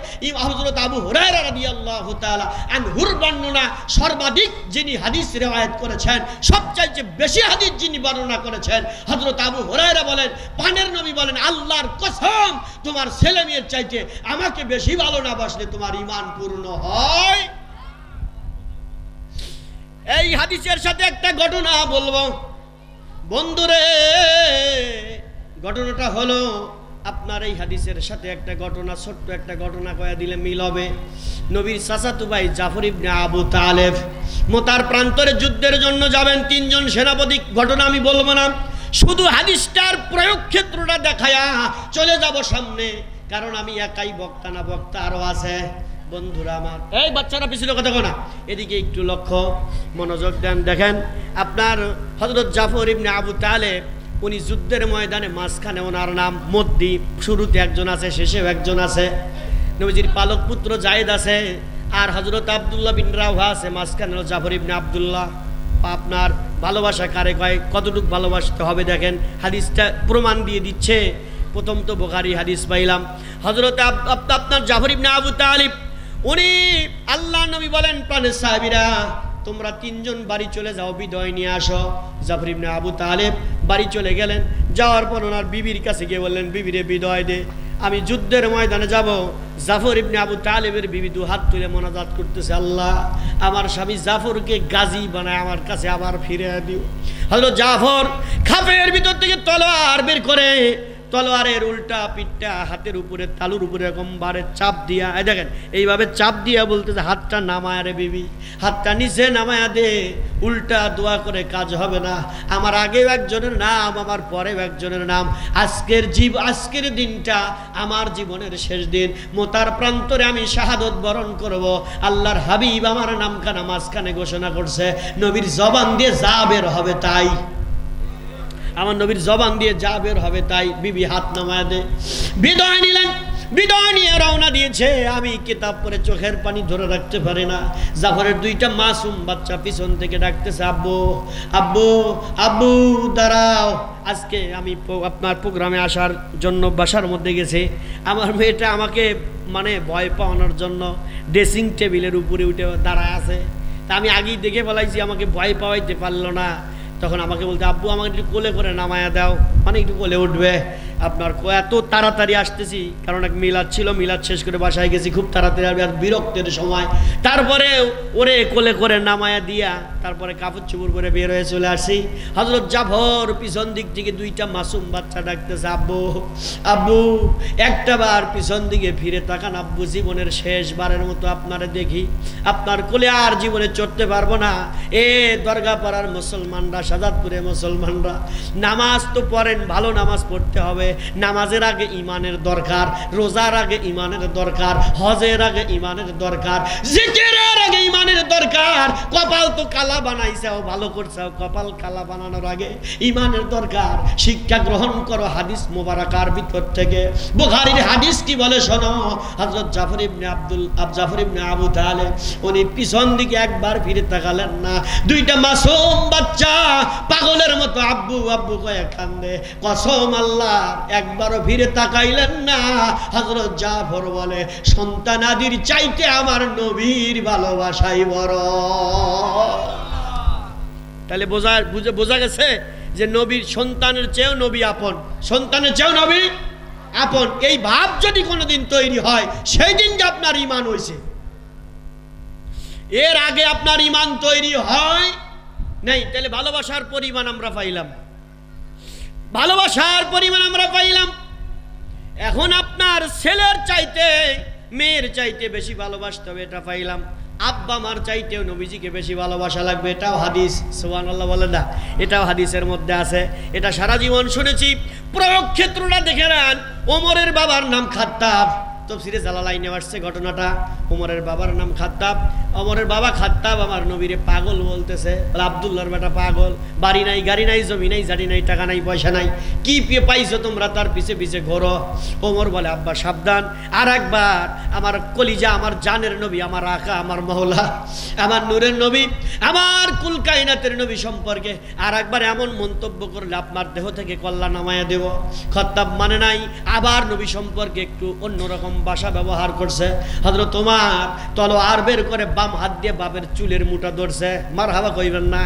হযরত আবু হুরায়রা রাদিয়াল্লাহু তাআলা আনহুর বর্ণনা সর্বাধিক যিনি হাদিস রিওয়ায়াত করেছেন, সবচাইতে বেশি হাদিস যিনি বর্ণনা করেছেন হযরত আবু হুরায়রা বলেন, পানের নবী বলেন, আল্লাহর কসম তোমার ছেলে মেয়ের চাইতে আমাকে বেশি ভালো না বাসলে তোমার ঈমান পূর্ণ হয়। এই হাদিসের সাথে একটা ঘটনা বলবো বন্ধুরে। ঘটনাটা হলো আপনার এই হাদিসের সাথে একটা ঘটনা, ছোট্ট একটা ঘটনা কয়া দিলে মিল হবে। নবীর চাচাতো ভাই জাফর ইবনে আবু তালেব মোতার প্রান্তরে যুদ্ধের জন্য যাবেন, তিনজন সেনাপতি। ঘটনা আমি বলবো না, শুধু হাদিসটার প্রয়োগ ক্ষেত্রটা দেখায়া চলে যাব সামনে, কারণ আমি একাই বক্তা না, বক্তা আরো আছে। বন্ধুরা আমার, এই বাচ্চারা পিছনে কথা কো না, এদিকে একটু লক্ষ্য মনোযোগ দেন। দেখেন আপনার হযরত জাফর ইবনে আবু তালেব, উনি যুদ্ধের ময়দানে মাঝখানে, ওনার নাম মদ্দি, শুরুতে একজন আছে শেষেও একজন আছে। নবীজির পালক পুত্র জায়েদ আছে, আর হযরত আব্দুল্লাহ বিন রাওহা আছে, মাঝখানে হলো জাফর ইবনে আব্দুল্লাহ। আপনার ভালোবাসা কারে কয়, কতটুকু ভালোবাসতে হবে দেখেন, হাদিসটা প্রমাণ দিয়ে দিচ্ছে। প্রথম তো বুখারী হাদিস পাইলাম, হযরত আপনার জাফর ইবনে আবু তালিব, উনি আল্লাহ নবী বলেন, প্রাণের সাহাবীরা তোমরা তিনজন বাড়ি চলে যাও, বিদায় নিয়ে আসো। জাফর ইবনে আবু তালেব বাড়ি চলে গেলেন, যাওয়ার পর ওনার বিবির কাছে গিয়ে বললেন, বিবিরে বিদায় দে, আমি যুদ্ধের ময়দানে যাব। জাফর ইবনে আবু তালেবের বিবি দু হাত তুলে মোনাজাত করতেছে, আল্লাহ আমার স্বামী জাফরকে গাজী বানায় আমার কাছে আবার ফিরে দিও। হযরত জাফর খাপের ভিতর থেকে তলোয়ার বের করে, তলোয়ারের উল্টা পিঠটা হাতের উপরে তালুর উপরে এরকম বারে চাপ দিয়া, দেখেন এইভাবে চাপ দিয়া বলতেছে, হাতটা নামায়া রে বিবি, হাতটা নিচে নামায়া দে, উল্টা দোয়া করে কাজ হবে না। আমার আগেও একজনের নাম, আমার পরেও একজনের নাম। আজকের দিনটা আমার জীবনের শেষ দিন, মোতার প্রান্তরে আমি শাহাদত বরণ করব। আল্লাহর হাবিব আমার নামখানা মাঝখানে ঘোষণা করছে, নবীর জবান দিয়ে যা বের হবে তাই, আমার নবীর জবান দিয়ে যা বের হবে তাই। বিবি হাত নামায় দে, বিদায় নিলেন। বিদায় নিয়ে রওনা দিয়েছে। আমি কিতাব পড়ে চোখের পানি ধরে রাখতে পারি না। জাফরের দুইটা মাসুম বাচ্চা পিছন থেকে ডাকতেছে, আব্বু আব্বু আব্বু দাঁড়াও। আজকে আমি আপনার প্রোগ্রামে আসার জন্য বাসার মধ্যে গেছে, আমার মেয়েটা আমাকে মানে ভয় পাওয়ানোর জন্য ড্রেসিং টেবিলের উপরে উঠে দাঁড়ায় আছে। তা আমি আগেই দেখে বলাইছি, আমাকে ভয় পাওয়াইতে পারলো না। তখন আমাকে বলতে, আব্বু আমাকে একটু কোলে করে নামায়া দাও, মানে একটু কোলে উঠবে। আপনার এত তাড়াতাড়ি আসতেছি, কারণ এক মিলাদ ছিল, মিলাদ শেষ করে বাসায় গেছি খুব তাড়াতাড়ি, আর বিরক্তের সময়। তারপরে ওরে কোলে করে নামায়া দিয়া তারপরে কাপড় চুপড় করে বের হয়ে চলে আসি। হযরত জাফর পিছন দিক থেকে দুইটা মাসুম বাচ্চা ডাকতেছে, আব্বু আব্বু। একটা বার পিছন দিকে ফিরে তাকান, আব্বু জীবনের শেষবারের মতো আপনারে দেখি, আপনার কোলে আর জীবনে চড়তে পারবো না। এ দরগা পাড়ার মুসলমানরা, সাজাদপুরে মুসলমানরা, নামাজ তো পড়েন, ভালো নামাজ পড়তে হবে। নামাজের আগে ইমানের দরকার, রোজার আগে ইমানের দরকার, হজের আগে ইমানের দরকার, জিকিরের আগে ইমানের দরকার। কপাল তো কালা বানাইছাও, ভালো করছাও, কপাল কালা বানানোর আগে ইমানের দরকার। শিক্ষা গ্রহণ করো হাদিস মুবারাকার ভিতর থেকে। বুখারীর হাদিস কি বলে শোনো। হযরত জাফর ইবনে আবু তালেব উনি পিছন দিকে একবার ফিরে তাকালেন না। দুইটা মাসুম বাচ্চা পাগলের মতো আব্বু আব্বু কয়ে কান্দে। কসম আল্লাহ, একবারও ফিরে তাকাইলেন না। হযরত জাফর বলে, সন্তানাদির চাইতে আমার নবীর ভালোবাসাই বড়। তাহলে বোঝা গেছে যে নবীর সন্তানের চেয়েও নবী আপন, সন্তানের চেয়েও নবী আপন। এই ভাব যদি কোনোদিন তৈরি হয়, সেই দিন যে আপনার ঈমান হয়েছে। এর আগে আপনার ঈমান তৈরি হয় নাই, তাহলে ভালোবাসার পরিমাণ আমরা পাইলাম, ভালোবাসার পরিমাণ আমরা পাইলাম। এখন আপনার ছেলের চাইতে মেয়ের চাইতে বেশি ভালোবাসতে হবে, এটা পাইলাম। আব্বা মার চাইতেও নবীজিকে বেশি ভালোবাসা লাগবে, এটাও হাদিস। সুবহানাল্লাহ বলে না, এটাও হাদিসের মধ্যে আছে, এটা সারা জীবন শুনেছি। প্রয়োগ ক্ষেত্রটা দেখে নেন। ওমরের বাবার নাম খাত্তাব, তাফসীরে জালালাইনে আসছে ঘটনাটা। ওমরের বাবার নাম খাত্তাব, ওমরের বাবা খাত্তাব আমার নবীরে পাগল বলতেছে, বলে আব্দুল্লাহর বেটা পাগল, বাড়ি নাই, গাড়ি নাই, জমি নাই, জাড়ি নাই, টাকা নাই, পয়সা নাই, কি পাইছো তোমরা, তার পিছে পিছে ঘোরো। ওমর বলে আব্বা সাবধান, আর একবার আমার কলিজা, আমার জানের নবী, আমার আকা, আমার মওলা, আমার নূরের নবী, আমার কুল কায়নাতের নবী সম্পর্কে আর একবার এমন মন্তব্য করলে আপনার দেহ থেকে কল্লা নামায়া দেব। খাত্তাব মানে নাই, আবার নবী সম্পর্কে একটু অন্যরকম ভাষা ব্যবহার করছে। হযরত ওমর তলোয়ার বের করে বাম হাত দিয়ে বাপের চুলের মুঠা ধরছে। মারহাবা কইবেন না?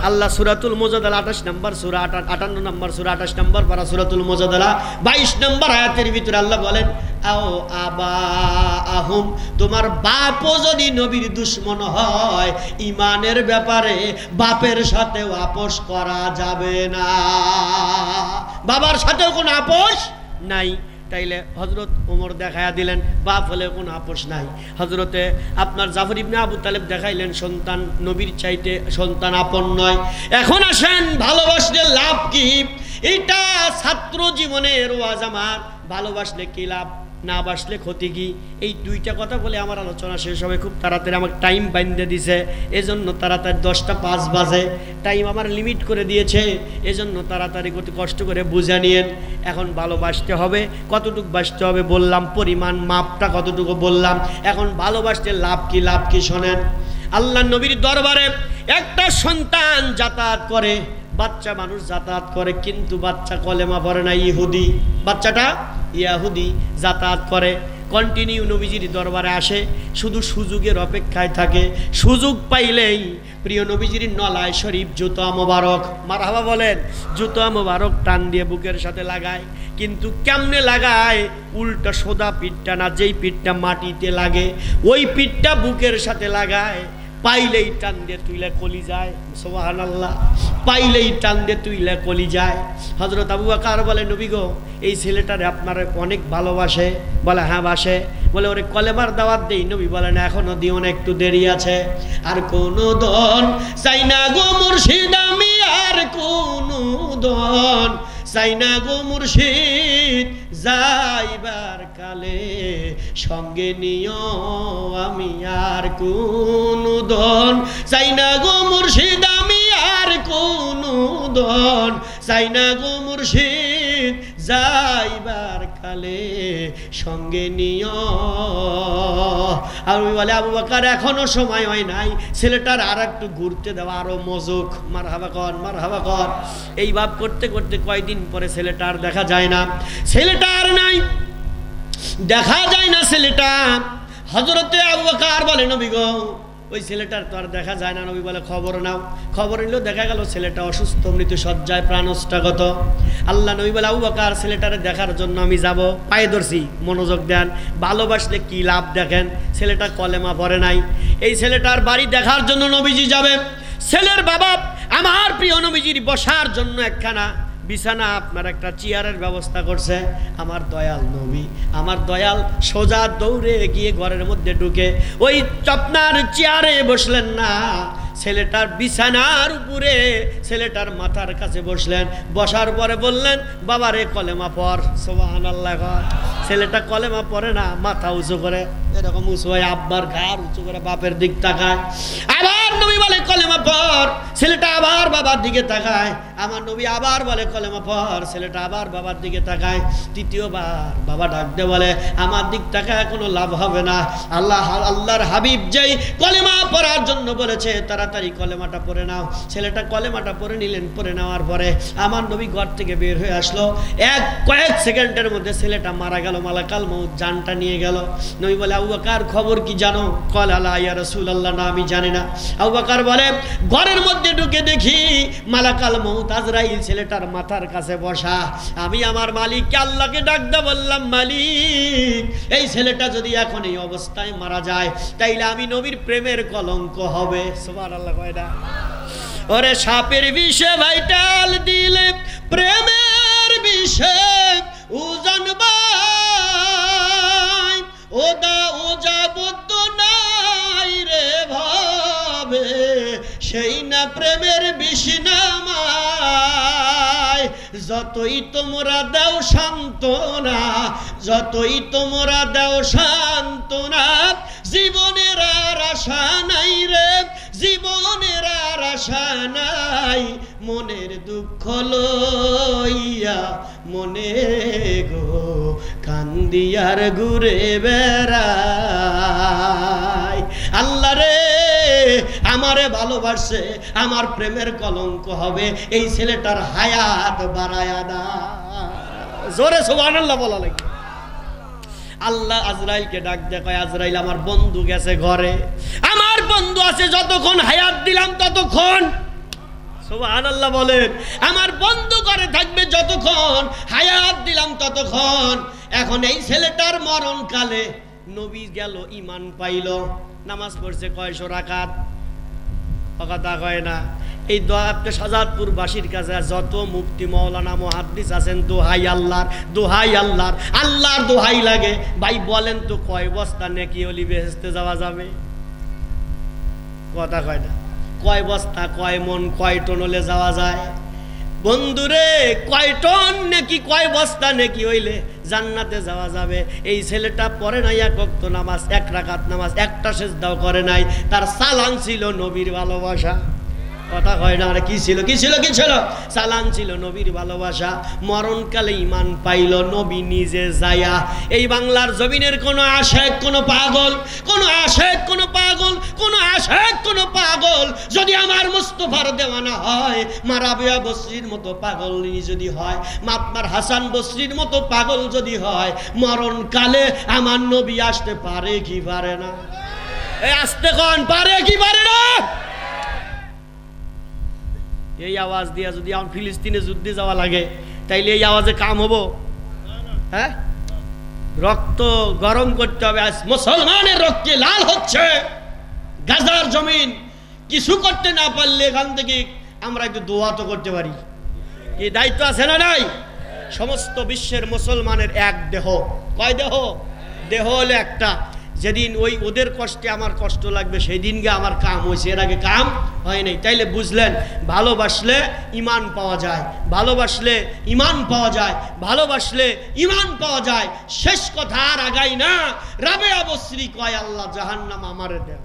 আল্লাহ সূরাতুল মুজাদালা 28 নম্বর সূরা, 58 নম্বর সূরা, 28 নম্বর পারা সূরাতুল মুজাদালা 22 নম্বর আয়াতের ভিতরে আল্লাহ বলেন, আও আবাহুম, তোমার বাপও যদি নবীর দুশমন হয়, ঈমানের ব্যাপারে বাপের সাথে আপোষ করা যাবে না। বাবার সাথেও কোনো আপোষ নাই। তাইলে হযরত ওমর দেখায়া দিলেন বাপ হলে কোনো আপোষ নাই। হযরতে আপনার জাফর ইবনে আবু তালেব দেখাইলেন সন্তান নবীর চাইতে সন্তান আপন নয়। এখন আসেন ভালোবাসলে লাভ কি? এটা ছাত্র জীবনের ওয়াজ আমার। ভালোবাসলে কি লাভ, না বাসলে ক্ষতি কি? এই দুইটা কথা বলে আমার আলোচনা শেষ হবে খুব তাড়াতাড়ি। আমাকে টাইম বাইন্ধে দিছে, এজন্য তাড়াতাড়ি 10টা 5 বাজে টাইম আমার লিমিট করে দিয়েছে, এজন্য তাড়াতাড়ি কষ্ট করে বুঝে নিয়েন। এখন ভালোবাসতে হবে, কতটুকু বাসতে হবে বললাম, পরিমাণ মাপটা কতটুকু বললাম। এখন ভালোবাসতে লাভ কি, লাভ কি শোনেন। আল্লাহ নবীর দরবারে একটা সন্তান যাতায়াত করে, বাচ্চা মানুষ যাতায়াত করে, কিন্তু বাচ্চা কলেমা পড়ে না, ইহুদি। বাচ্চাটা ইয়াহুদি যাতায়াত করে, কন্টিনিউ নবীজির দরবারে আসে, শুধু সুযোগের অপেক্ষায় থাকে। সুযোগ পাইলেই প্রিয় নবীজির নলায় শরীফ জুতা মোবারক, মারহাবা বলেন, জুতা মোবারক টান দিয়ে বুকের সাথে লাগায়। কিন্তু কেমনে লাগায়? উল্টা সোদা পিঠটা না, যেই পিঠটা মাটিতে লাগে ওই পিঠটা বুকের সাথে লাগায়। পাইলেই টান দিয়ে তুইলে কলি যায়। সুবহানাল্লাহ, পাইলেই টান দিয়ে তুইলে কলি যায়। হযরত আবু বকর বলে, নবী গো, এই ছেলেটারে আপনার অনেক ভালোবাসে। বলে হ্যাঁ বাসে। বলে ওরে কলেমার দাওয়াত দেই। নবী বলেন এখনো দিও না, একটু দেরি আছে। আর কোনো দন চাই না গো মুর্শিদ আমি, আর কোনো দন চাই না গো মুর্শিদ, যাইবার কালে সঙ্গে নিও আমি, আর কোনো দন চাই না গো মুর্শিদ আমি, আর কোনো দন চাই না গো মুর্শিদ, যাইবার কালে সঙ্গে নিও। আর ওই বলে আবু বকর এখনো সময় হয় নাই, ছেলেটার আর একটু ঘুরতে দেওয়া, আরো মজুক। মারহাবা কর, মারহাবা কর। এই ভাব করতে করতে কয়দিন পরে ছেলেটার দেখা যায় না, ছেলেটার নাই, দেখা যায় না ছেলেটা। হযরতে আবু বকর বলে, নবী গো, ওই ছেলেটার তো আর দেখা যায় না। নবী বলে খবর নাও। খবর নিল, দেখা গেল ছেলেটা অসুস্থ, মৃত্যু সজ্জায়, প্রাণষ্টাগত। আল্লাহ নবী বলে, আবু বকর ছেলেটারে দেখার জন্য আমি যাব। পায়ে ধরছি, মনোযোগ দেন। ভালোবাসলে কি লাভ দেখেন। ছেলেটা কলেমা পড়ে নাই, এই ছেলেটার বাড়ি দেখার জন্য নবীজি যাবে। ছেলের বাবা আমার প্রিয় নবীজির বসার জন্য একখানা বিছানা, আপনার একটা চেয়ারের ব্যবস্থা করছে। আমার দয়াল নবী, আমার দয়াল সোজা দৌড়ে গিয়ে ঘরের মধ্যে ঢুকে ওই আপনার চেয়ারে বসলেন না, ছেলেটার বিছানার উপরে ছেলেটার মাথার কাছে বসলেন। বসার পরে বললেন, বাবারে কলেমা পড়। সুবহানাল্লাহ। ছেলেটা কলেমা পড়ে না, মাথা উঁচু করে, এরকম উঁচু হয়, আব্বার ঘাড় উঁচু করে বাপের দিক তাকায়। আবার নবী বলে কলেমা পড়, ছেলেটা আবার বাবার দিকে তাকায়। আমার নবী আবার বলে কলেমা পড়, ছেলেটা আবার বাবার দিকে তাকায়। তৃতীয়বার বাবা ডাকতে বলে, আমার দিক তাকায় কোনো লাভ হবে না। আল্লাহর হাবিব যেই কলেমা পড়ার জন্য বলেছে, তাড়াতাড়ি কলেমাটা পড়ে নাও। ছেলেটা কলেমাটা পড়ে নিলেন। পড়ে নেওয়ার পরে আমার নবী ঘর থেকে বের হয়ে আসলো। কয়েক সেকেন্ডের মধ্যে ছেলেটা মারা গেল, মালাকাল মউত জানটা নিয়ে গেল। নবী বলে, আবু বকর খবর কি জানো? কল আলা ইয়া রাসূলুল্লাহ, না আমি জানি না। আবু বকর বলে, ঘরের মধ্যে ঢুকে দেখি মালাকাল মউত আজরাইল ছেলেটার মাথার কাছে বসা। আমি আমার মালিককে, আল্লাহকে ডাকতে বললাম, মালিক, এই ছেলেটা যদি এখন এই অবস্থায় মারা যায়, তাইলে আমি নবীর প্রেমের কলঙ্ক হবে। সুবহানাল্লাহ। কয়টা ওরে সাপের বিষে ভাইটাল দিলে, প্রেমের বিষে উজান ভাই, ওদা ওজা বুদ্ধ নাই রে ভাবে, সেই না প্রেমের বিষ্ণামায়। যতই তোমরা দাও সান্ত্বনা, যতই তোমরা দাও সান্ত্বনা, জীবনের আর আশা নাই রে, জীবনের আর আশা নাই। মনের দুঃখ লইয়া মনে গো কান্দিয়ার ঘুরে বেড়াই। আল্লাহ রে, আমারে ভালোবাসে, আমার প্রেমের কলঙ্ক হবে, এই ছেলেটার হায়াত বাড়ায়া না। জোরে সুবহানাল্লাহ বলা লাগে। আল্লাহ আজরাইলকে ডাক দিয়ে কয়, আজরাইল আমার বন্ধু গেছে ঘরে, আমার বন্ধু আছে, যতক্ষণ হায়াত দিলাম ততক্ষণ। সুবহানাল্লাহ বলেন। আমার বন্ধু ঘরে থাকবে যতক্ষণ হায়াত দিলাম ততক্ষণ। এখন এই ছেলেটার মরণকালে নবী গেল, ঈমান পাইল, নামাজ পড়ছে কয়শো রাকাত, কথা কয় না। এই দোয়া আপনি শাহজাদপুর বাসীর কাছে যত মুফতি মাওলানা মুহাদ্দিস আছেন, দোহাই আল্লাহর, দোহাই আল্লাহর, আল্লাহর দোহাই লাগে। ভাই বলেন তো কয় বস্তা নেকি হলি বেহেশতে যাওয়া যাবে? কথা কয় না। কয় বস্তা, কয় মন, কয় টন হলে যাওয়া যায়? বন্ধুরে, কয় টন নাকি কয় বস্তা নাকি হইলে জান্নাতে যাওয়া যাবে? এই ছেলেটা পড়ে নাই এক ওয়াক্ত নামাজ, এক রাকাত নামাজ, একটা সেজদাও করে নাই। তার চালান ছিল নবীর ভালোবাসা। কথা কয় না। আরে কি ছিল, কি ছিল, কি ছিল? চালান ছিল নবীর ভালোবাসা। মরণকালে ঈমান পাইল নবী নিজে যায়া। এই বাংলার জমিনের কোন আশেক, কোন পাগল, কোন আশেক, কোন পাগল, কোন আশেক, কোন পাগল যদি আমার মুস্তাফার দেওয়ানা হয়, মা রাবেয়া বসরির মতো পাগল যদি হয়, মা আপনার হাসান বসরির মতো পাগল যদি হয়, মরণকালে আমার নবী আসতে পারে কি পারে না? এই আসতে কোন পারে কি পারে না? এই আওয়াজ দিয়া যদি আমার ফিলিস্তিনে যুদ্ধে যাওয়া লাগে, তাইলে এই আওয়াজে কাম হবো? হ্যাঁ, রক্ত গরম করতে হবে। আজ মুসলমানের রক্তে লাল হচ্ছে গাজার জমিন। কিছু করতে না পারলে এখান থেকে আমরা একটু দোয়া তো করতে পারি। এই দায়িত্ব আছে না নাই? সমস্ত বিশ্বের মুসলমানের এক দেহ। কয় দেহ? দেহ হলো একটা। যেদিন ওই ওদের কষ্টে আমার কষ্ট লাগবে, সেই দিনকে আমার কাম হয়েছে, এর আগে কাম হয় নাই। তাইলে বুঝলেন, ভালোবাসলে ঈমান পাওয়া যায়, ভালোবাসলে ঈমান পাওয়া যায়, ভালোবাসলে ঈমান পাওয়া যায়। শেষ কথা আর আগাই না। রাবেয়া বসরি কয়, আল্লাহ জাহান্নাম আমারে দেও।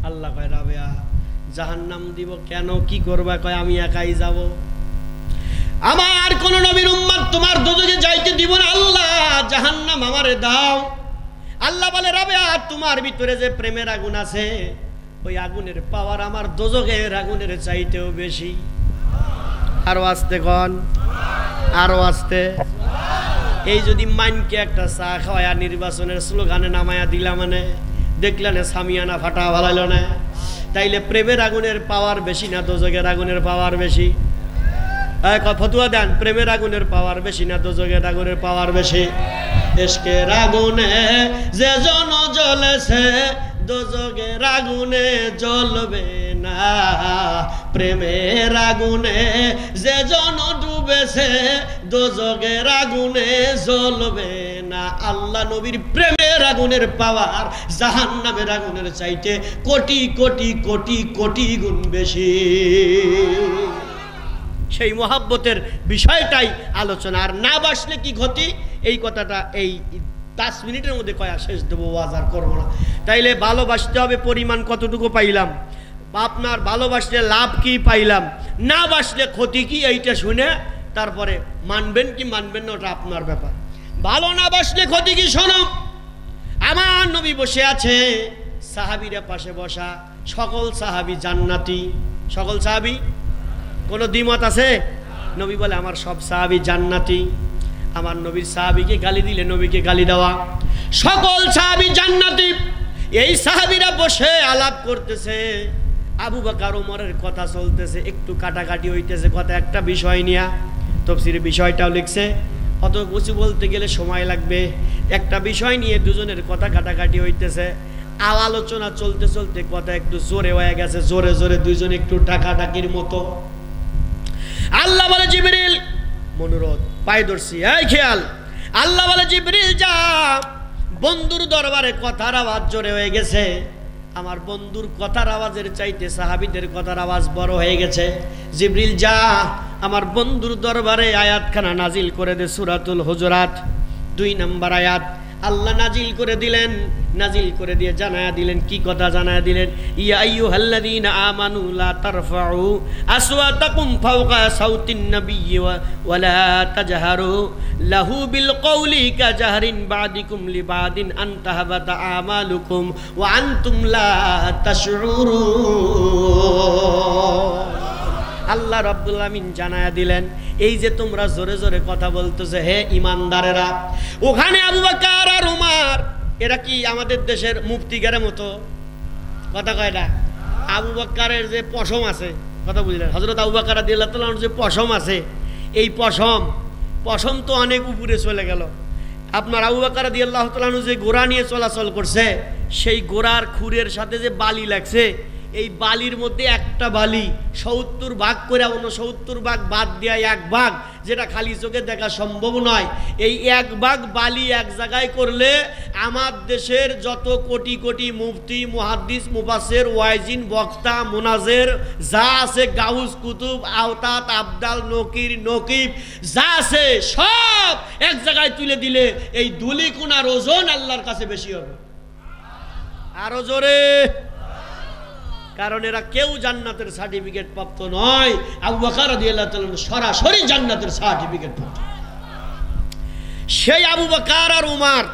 আল্লাহ কয়, রাবেয়া জাহান্নাম দিব কেন, কি করবা? কয়, আমি একাই যাব, আমার কোন নবীর উম্মত তোমার দোজখে যাইতে দিব না, আল্লাহ জাহান্নাম আমারে দাও। আল্লাহ বলে, রাবেয়া তোমার ভিতরে যে প্রেমের আগুন আছে, ওই আগুনের পাওয়ার আমার দোজখের আগুনের চাইতেও বেশি। আরো আস্তে কন, আরো আস্তে। এই যদি মাইনকে একটা চা খাওয়া নির্বাচনের স্লোগানে নামায়া দিলা, মানে দেখলেন সামিয়ানা ফাটা ভালাইল না, তাইলে প্রেমের আগুনের পাওয়ার বেশি না দোজখের আগুনের পাওয়ার বেশি? ফতুয়া দেন, প্রেমের আগুনের পাওয়ার বেশি না দোজখের আগুনের পাওয়ার বেশি? ইশকের আগুনে যে জন জ্বলেছে, দোজখের আগুনে জ্বলবে না। প্রেমের আগুনে যে জন ডুবেছে, দোজখের আগুনে জ্বলবে না। আল্লাহ নবীর প্রেমের আগুনের পাওয়ার জাহান্নামের আগুনের চাইতে কোটি কোটি কোটি কোটি গুণ বেশি। সেই মহাব্বতের বিষয়টাই আলোচনা। আর না বাসলে কি ক্ষতি, এই কথাটা এই 10 মিনিটের মধ্যে কয়া শেষ দেবো, ওয়াজ করবো না। তাইলে ভালোবাসতে হবে, পরিমাণ কতটুকু পাইলাম, আপনার ভালোবাসলে লাভ কি পাইলাম, না বাসলে ক্ষতি কি, এইটা শুনে তারপরে মানবেন কি মানবেন না ওটা আপনার ব্যাপার। ভালো না বাসলে ক্ষতি কি শোনো। আমার নবী বসে আছে, সাহাবীরা পাশে বসা, সকল সাহাবী জান্নাতি। সকল সাহাবী, কোনো দ্বিমত আছে? নবী বলে, আমার সব সাহাবী জান্নাতি। আমার নবীর সাহাবীকে গালি দিলে নবীকে গালি দেওয়া। সকল সাহাবী জান্নাতি। এই সাহাবীরা বসে আলাপ করতেছে, আবু বকর ওমরের কথা চলতেছে, একটু কাটাকাটি হইতেছে কথা একটা বিষয় নিয়ে। তাফসীরে বিষয়টাও লিখছে, অত কিছু বলতে গেলে সময় লাগবে। একটা বিষয় নিয়ে দুজনের কথা কাটাকাটি হইতেছে, আলোচনা চলতে চলতে কথা একটু জোরে হয়ে গেছে, জোরে জোরে দুইজন একটু টাকাটাকির মতো। আল্লাহ বলে, জিবরিল মনোরথ পায়ে ধরছি, এই খেয়াল, আল্লাহ বলে জিবরিল যা, বন্ধুর দরবারে কথার আওয়াজ জোরে হয়ে গেছে, আমার বন্ধুর কথার আওয়াজের চাইতে সাহাবীদের কথার আওয়াজ বড় হয়ে গেছে। জিবরিল যা, আমার বন্ধুর দরবারে আয়াতখানা নাজিল করে দে, সূরাতুল হুজুরাত 2 নম্বর আয়াত আল্লাহ নাজিল করে দিলেন। নাজিল করে দিয়ে জানায়া দিলেন, কি কথা জানায়া দিলেন? ইয়া আইয়ুহাল্লাযীনা আমানু লা তারফাউ আসওয়াতাকুম ফাওকা সাউতিন নাবিয়্যি ওয়া লা তাজহারু লাহু বিল কওলি কাজাহরিন বাদিকুম লিবাদিন আন তাহবাতা আমালুকুম ওয়া আনতুম লা তাশউরুন। আল্লাহ রাব্বুল আমিন জানায়া দিলেন, এই যে তোমরা জোরে জোরে কথা বলতেছে হে ইমানদারেরা, ওখানে আবু বকর আর উমর, এরা কি আমাদের দেশের মুফতিগারের মতো? কথা কয় না। আবু বকরের যে পশম আছে, কথা বুঝলেন, হযরত আবু বকর রাদিয়াল্লাহু তাআলা যে পশম আছে, এই পশম তো অনেক উপরে চলে গেল। আপনার আবু বকর রাদিয়াল্লাহু তাআলা যে ঘোড়া নিয়ে চলাচল করছে, সেই ঘোড়ার খুরের সাথে যে বালি লাগছে, এই বালির মধ্যে একটা বালি 70 ভাগ করে 69 ভাগ বাদ দেয়া 1 ভাগ, যেটা খালি চোখে দেখা সম্ভব নয়, এই 1 ভাগ বালি এক জায়গায় করলে আমার দেশের যত কোটি কোটি মুফতি, মুহাদ্দিস, মুফাসসির, ওয়াইজিন, বক্তা, মুনাজের যা আছে, গাউস, কুতুব, আওতাত, আবদাল, নকির, নকিব যা আছে সব এক জায়গায় তুলে দিলে এই দুলিকুনার ওজন আল্লাহর কাছে বেশি হবে। আরো জোরে, কারণ এরা কেউ জান্নাতের সার্টিফিকেট প্রাপ্ত নয়। আবু বকর রাদিয়াল্লাহু তাআলা সরাসরি জান্নাতের সার্টিফিকেট প্রাপ্ত। সেই আবু বকর আর উমর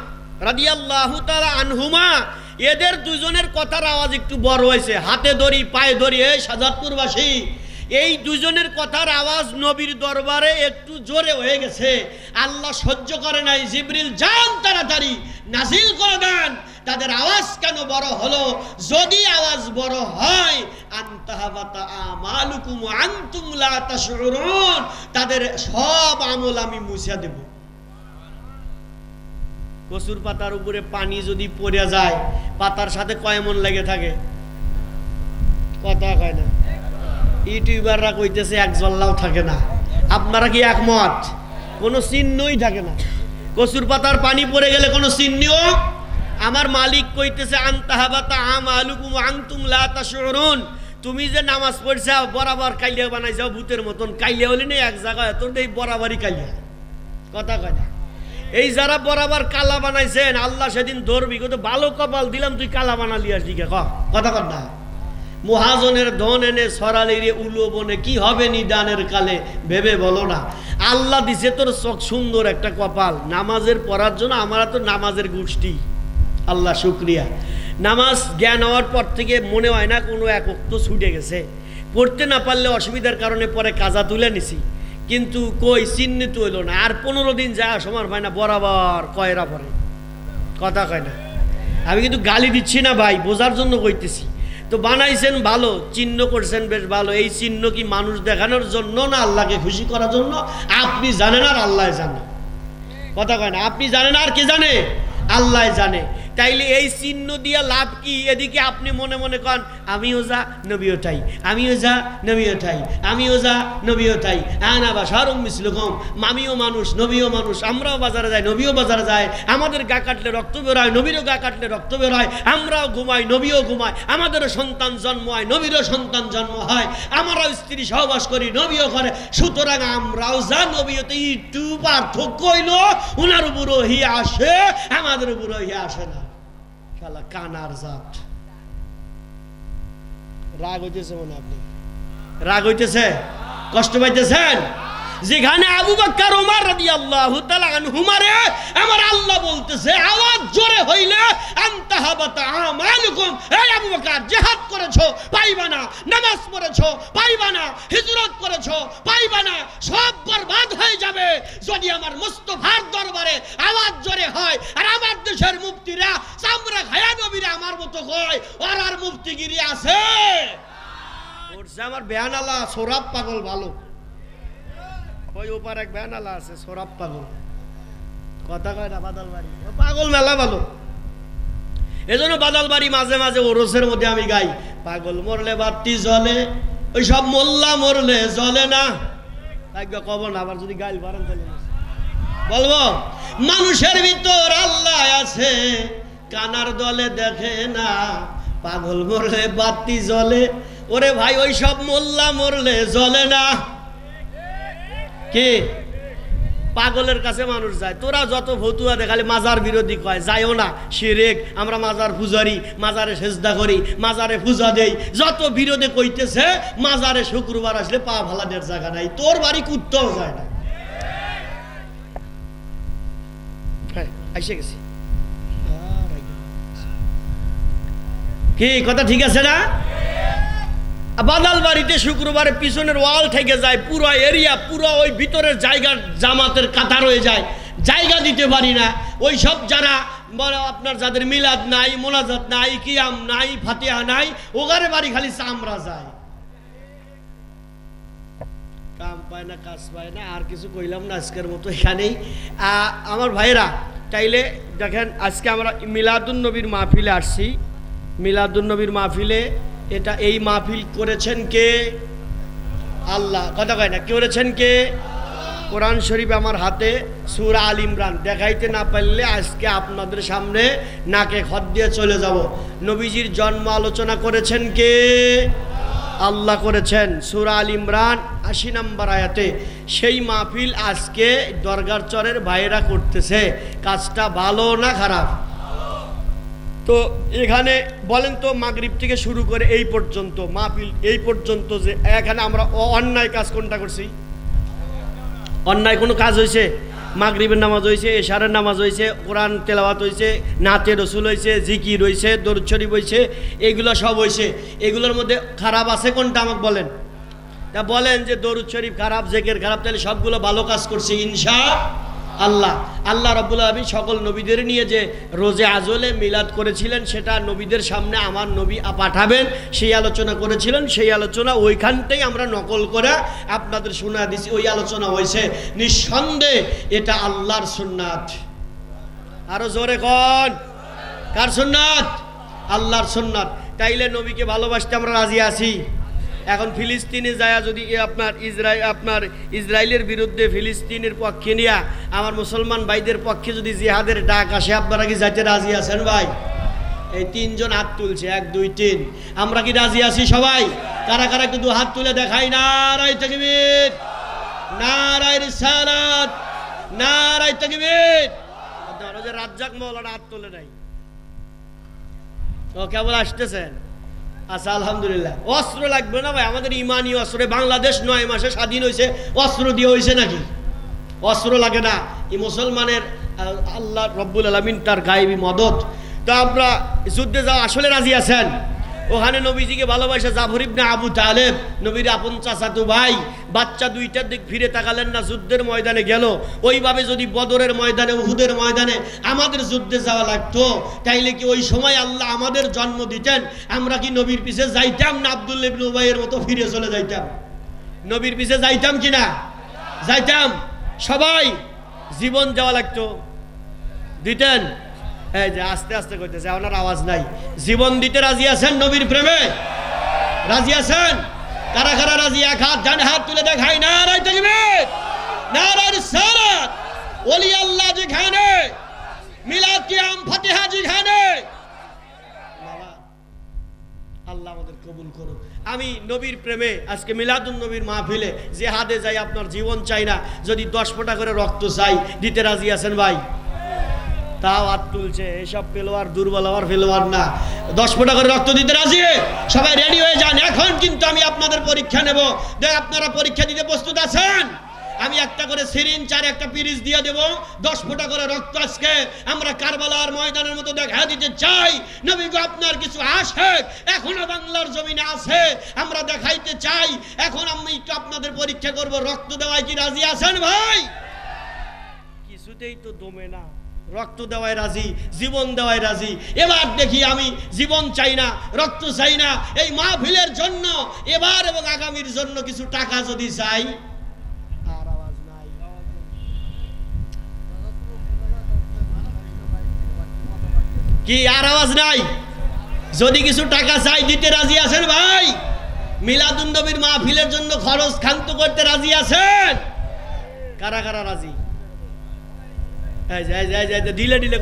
রাদিয়াল্লাহু তাআলা আনহুমা, এদের দুজনের কথার আওয়াজ একটু বড় হয়েছে। হাতে ধরি পায়ে ধরি এই সাজাদপুরবাসী, এই দুজনের কথার আওয়াজ নবীর দরবারে একটু জোরে হয়ে গেছে। আল্লাহ সহ্য করে নাই, জিবরিল যান তাড়াতাড়ি নাজিল করে দেন, তাদের আওয়াজ কেন বড় হলো? যদি আওয়াজ বড় হয় আনতাহাবাতা আমালুকুম আনতুম লা তাশউরুন, তাদের সব আমল আমি মুছে দেব। কচুর পাতার উপরে পানি যদি পড়ে যায়, পাতার সাথে কয় মন লেগে থাকে? কথা কয় না। ইউটিউবাররা কইতেছে এক জল্লাও থাকে না। আপনারা কি একমত? কোনো চিহ্নই থাকে না। কচুর পাতার পানি পড়ে গেলে কোনো চিহ্নও। আমার মালিক কইতেছে আনতাহাবাতা আমালুকুম আনতুম লা তাশউরুন, তুমি যে নামাজ পড়ছাও বরাবর কাইলিয়া বানাইছাও ভূতের মতন, কাইলিয়া হলি না এক জায়গায়, তোর এই বরাবরই কাইলিয়া। কথা কয় না। এই যারা বরাবর কালা বানাইছেন আল্লাহ সেদিন ধরবি, কত ভালো কপাল দিলাম তুই কালা বানালি আসলি কে? কথা কর না। মহাজনের ধন এনে সরালি রে উলো বনে, কি হবে নিদানের কালে ভেবে বলো না। আল্লাহ দিছে তোর চোখ সুন্দর একটা কপাল নামাজের পড়ার জন্য। আমরা তো নামাজের গোষ্ঠী, আল্লাহ শুকরিয়া। নামাজ জ্ঞান হওয়ার পর থেকে মনে হয় না কোনো এক ওয়াক্ত ছুটে গেছে। পড়তে না পারলে অসুবিধার কারণে পরে কাজা তুলে নিছি, কিন্তু কই চিহ্নিত হইল না। আর 15 দিন যায় সমান হয় না, বরাবর কয়রা পরে। কথা কয় না। আমি কিন্তু গালি দিচ্ছি না ভাই, বোঝার জন্য কইতেছি। তো বানাইছেন ভালো, চিহ্ন করছেন বেশ ভালো। এই চিহ্ন কি মানুষ দেখানোর জন্য না আল্লাহকে খুশি করার জন্য? আপনি জানেন আর আল্লাহ জানে। কথা কয় না। আপনি জানেন আর কে জানে? আল্লাহ জানে। তাইলে এই চিহ্ন দিয়া লাভ কি? এদিকে আপনি মনে মনে কন আমিও যা নবীও ঠাই, আমিও যা নবীও ঠাই, আমিও যা নবীও ঠাই, আনা বাশারুম মিসলুকুম, আমিও মানুষ নবীও মানুষ, আমরাও বাজারে যাই নবীও বাজারে যায়, আমাদের গা কাটলে রক্ত বের হয় নবীরও গা কাটলে রক্ত বের হয়, আমরাও ঘুমাই নবীও ঘুমায়, আমাদেরও সন্তান জন্ম হয় নবীরও সন্তান জন্ম হয়, আমরাও স্ত্রী সহবাস করি নবীও করে, সুতরাং আমরাও যা নবীতে একটু পার্থক্য হইল, উনার উপরও হি আসে আমাদের উপরও হি আসে না। শালা কানার জাত। রাগ হইতেছে মনে? আপনি রাগ হইতেছে? কষ্ট পাইতেছেন? যেখানে আবু বকর ওমর রাদিয়াল্লাহু তাআলা আনহুমারে আমার আল্লাহ বলতেছে আওয়াজ জোরে হইলে আনতাহাবাতা আমালুকুম, এই আবু বকর জিহাদ করেছো পাইবা না, নামাজ পড়েছো পাইবা না, হিজরত করেছো পাইবা না, সব বরবাদ হয়ে যাবে যদি আমার মুস্তাফার দরবারে আওয়াজ জোরে হয়। আর আমার দেশের মুফতিরা চামড়া খায়া নবীরা আমার মতো কয়, ওর আর মুফতিগিরি আছে? ওরছে আমার বেয়ানালা সোরাব পাগল ভালো। ওই ওপার এক বেয়ানালা আছে সোরাব পাগল। কথা কয় না? বাদালবাড়ি পাগল মেলা ভালো। এজন্য বাদালবাড়ি মাঝে মাঝে ওরসের মধ্যে আমি গাই, পাগল মরলে বাতি জ্বলে, ওই সব মোল্লা মরলে জ্বলে না। কব না, আবার যদি গাইল পারেন তাহলে বলবো মানুষের ভিতর আল্লাহ আছে, কানার দলে দেখে না, পাগল মরলে বাতি জ্বলে। ওরে ভাই ওই সব মোল্লা মরলে জ্বলে না। কি পাগলের কাছে মানুষ যায়? তোরা যত ফতুয়া দেখালে মাজার বিরোধী কয়, যাইও না, শিরক, আমরা মাজার পূজারি, মাজারে সেজদা করি, মাজারে পূজা দেই, যত বিরোধে কইতেছে। মাজারে শুক্রবার আসলে পা ভালাদের জায়গা নাই, তোর বাড়ি কুত্তাও যায় না। গেছি কি কথা ঠিক আছে না? বাদাল বাড়িতে শুক্রবারে পিছনের ওয়াল থেকে যায়, পুরো এরিয়া, পুরো ওই ভিতরের জায়গার জামাতের কাতার হয়ে যায়, জায়গা দিতে পারি না। ওই সব যারা আপনার যাদের মিলাদ নাই, মোনাজাত নাই, কিয়াম নাই, ফাতিহা নাই, ওগারে বাড়ি খালি চামড়া যায়, কাম পায় না, কাজ পায় না। আর কিছু কইলাম না আজকের মতো এখানেই। আমার ভাইরা তাইলে দেখেন, আজকে আমরা মিলাদুন নবীর মাহফিলে আসছি। মিলাদুন নবীর মাহফিলে এটা এই মাহফিল করেছেন কে? আল্লাহ। কথা কয় না, কে করেছেন কে? কোরআন শরীফ আমার হাতে, সূরা আল ইমরান। দেখাইতে না পারলে আজকে আপনাদের সামনে নাকে খত দিয়ে চলে যাব। নবীজির জন্ম আলোচনা করেছেন কে? আল্লাহ করেছেন। সূরা আল ইমরান ৮০ নম্বর আয়াতে সেই মাহফিল আজকে দরগার চরের ভাইয়েরা করতেছে। কাজটা ভালো না খারাপ? তো এখানে বলেন তো, মাগরিব থেকে শুরু করে এই পর্যন্ত মাহফিল, এই পর্যন্ত যে এখানে আমরা অন্যায় কাজ কোনটা করছি? অন্যায় কোনো কাজ হয়েছে? মাগরিবের নামাজ হয়েছে, এশারের নামাজ হয়েছে, কোরআন তেলাওয়াত হয়েছে, নাতে রসুল হয়েছে, জিকির হয়েছে, দরুদ শরীফ হয়েছে, এগুলো সব হয়েছে। এগুলোর মধ্যে খারাপ আছে কোনটা আমাকে বলেন? তা বলেন যে দরুদ শরীফ খারাপ, জিকির খারাপ, তাহলে সবগুলো ভালো কাজ করছি ইনশাআল্লাহ। আল্লাহ রাব্বুল আলামিন সকল নবীদের নিয়ে যে রোজে আজলে মিলাদ করেছিলেন, সেটা নবীদের সামনে আমার নবী পাঠাবেন সেই আলোচনা করেছিলেন। সেই আলোচনা ওইখানটাই আমরা নকল করে আপনাদের শোনা দিছি। ওই আলোচনা হয়েছে, নিঃসন্দেহে এটা আল্লাহর সুন্নাত। আরো জোরে কোন? কার সুন্নাত? আল্লাহর সুন্নাত। তাইলে নবীকে ভালোবাসতে আমরা রাজি আছি। এখন ফিলিস্তিনে যায় যদি আপনার ইসরায়েলের বিরুদ্ধে ফিলিস্তিনের পক্ষে নিয়ে আমার মুসলমান ভাইদের পক্ষে যদি জিহাদের ডাক আসে, আপনারা কি যাইতে রাজি আছেন ভাই? এই তিনজন হাত তুলছে, 1 2 3। আমরা কি রাজি আছি সবাই? কারা কারা একটু হাত তুলে দেখাই। নারায়ে তাকবীর, নারায়ে রিসালাত, নারায়ে তাকবীর। আপনারা যে রাজ্জাক মাওলানা হাত তুলে নাই, ও কেবল আসতেছেন। আচ্ছা আলহামদুলিল্লাহ। অস্ত্র লাগবে না ভাই, আমাদের ইমানি অস্ত্রে বাংলাদেশ 9 মাসে স্বাধীন হয়েছে, অস্ত্র দিয়ে হয়েছে নাকি? অস্ত্র লাগে না। এই মুসলমানের আল্লাহ রব্বুল আলামিন তার গায়েবী মদত। তো আমরা যুদ্ধে যাওয়া আসলে রাজি আছেন? ওখানে নবীজিকে ভালোবাসা জাফর ইবনে আবু তালেব, নবীর আপন চাচাতো ভাই, বাচ্চা দুইটার দিক ফিরে তাকালেন না, যুদ্ধের ময়দানে গেল। ওইভাবে যদি বদরের ময়দানে, উহুদের ময়দানে আমাদের যুদ্ধে যাওয়া লাগতো, তাইলে কি ওই সময় আল্লাহ আমাদের জন্ম দিতেন? আমরা কি নবীর পিছে যাইতাম না আব্দুল্লাহ ইবনে উবাইয়ের মতো ফিরে চলে যাইতাম? নবীর পিছে যাইতাম কি না? যাইতাম। সবাই জীবন যাওয়া লাগতো, দিতেন। এই যে আস্তে আস্তে কইতেছে, ওনার আওয়াজ নাই। জীবন দিতে রাজি আছেন নবীর প্রেমে? রাজি আছেন? কারা কারা রাজি? এক হাত, ডান হাত তুলে দেখাই। নারায়ে তাকবীর, নারায়ে রিসালাত। ওলি আল্লাহ যেখানে, মিলাদ কিয়াম ফাতিহা যেখানে, আল্লাহ আমাদের কবুল করুন। আমি নবীর প্রেমে আজকে মিলাদুন নবীর মাহফিলে জিহাদে যাই, আপনার জীবন চাই না, যদি 10 ফোঁটা করে রক্ত চাই, দিতে রাজি আছেন ভাই? তাও হাত তুলছে। এসব পেলোয়ার দুর্বল, আমার পেলোয়ার না। 10 ফোঁটা করে রক্ত দিতে রাজি? সবাই রেডি হয়ে যান। এখন কিন্তু আমি আপনাদের পরীক্ষা নেব। আপনারা পরীক্ষা দিতে প্রস্তুত আছেন? আমি একটা করে সিরিঞ্জ আর একটা পিরিচ দিয়ে দেব, 10 ফোঁটা করে রক্ত আজকে আমরা কারবালার ময়দানের মতো দেখা দিতে চাই। নবী গো, আপনার কিছু আশেক এখনো বাংলার জমিনে আছে, আমরা দেখাইতে চাই। এখন আমি একটু আপনাদের পরীক্ষা করব, রক্ত দেওয়ায় কি রাজি আছেন ভাই? কিছুতেই তো দমে না। রক্ত দেওয়ায় রাজি, জীবন দেওয়ায় রাজি। এবার দেখি, আমি জীবন চাই না, রক্ত চাই না, এই মাহফিলের জন্য এবার এবং আগামীর জন্য কিছু টাকা যদি চাই। আর আওয়াজ নাই। কি আর আওয়াজ নাই? যদি কিছু টাকা চাই, দিতে রাজি আছেন ভাই? মিলাদুন নবীর মাহফিলের জন্য খরচ খান্ত করতে রাজি আছেন? কারা কারা রাজি? দিলে দিলে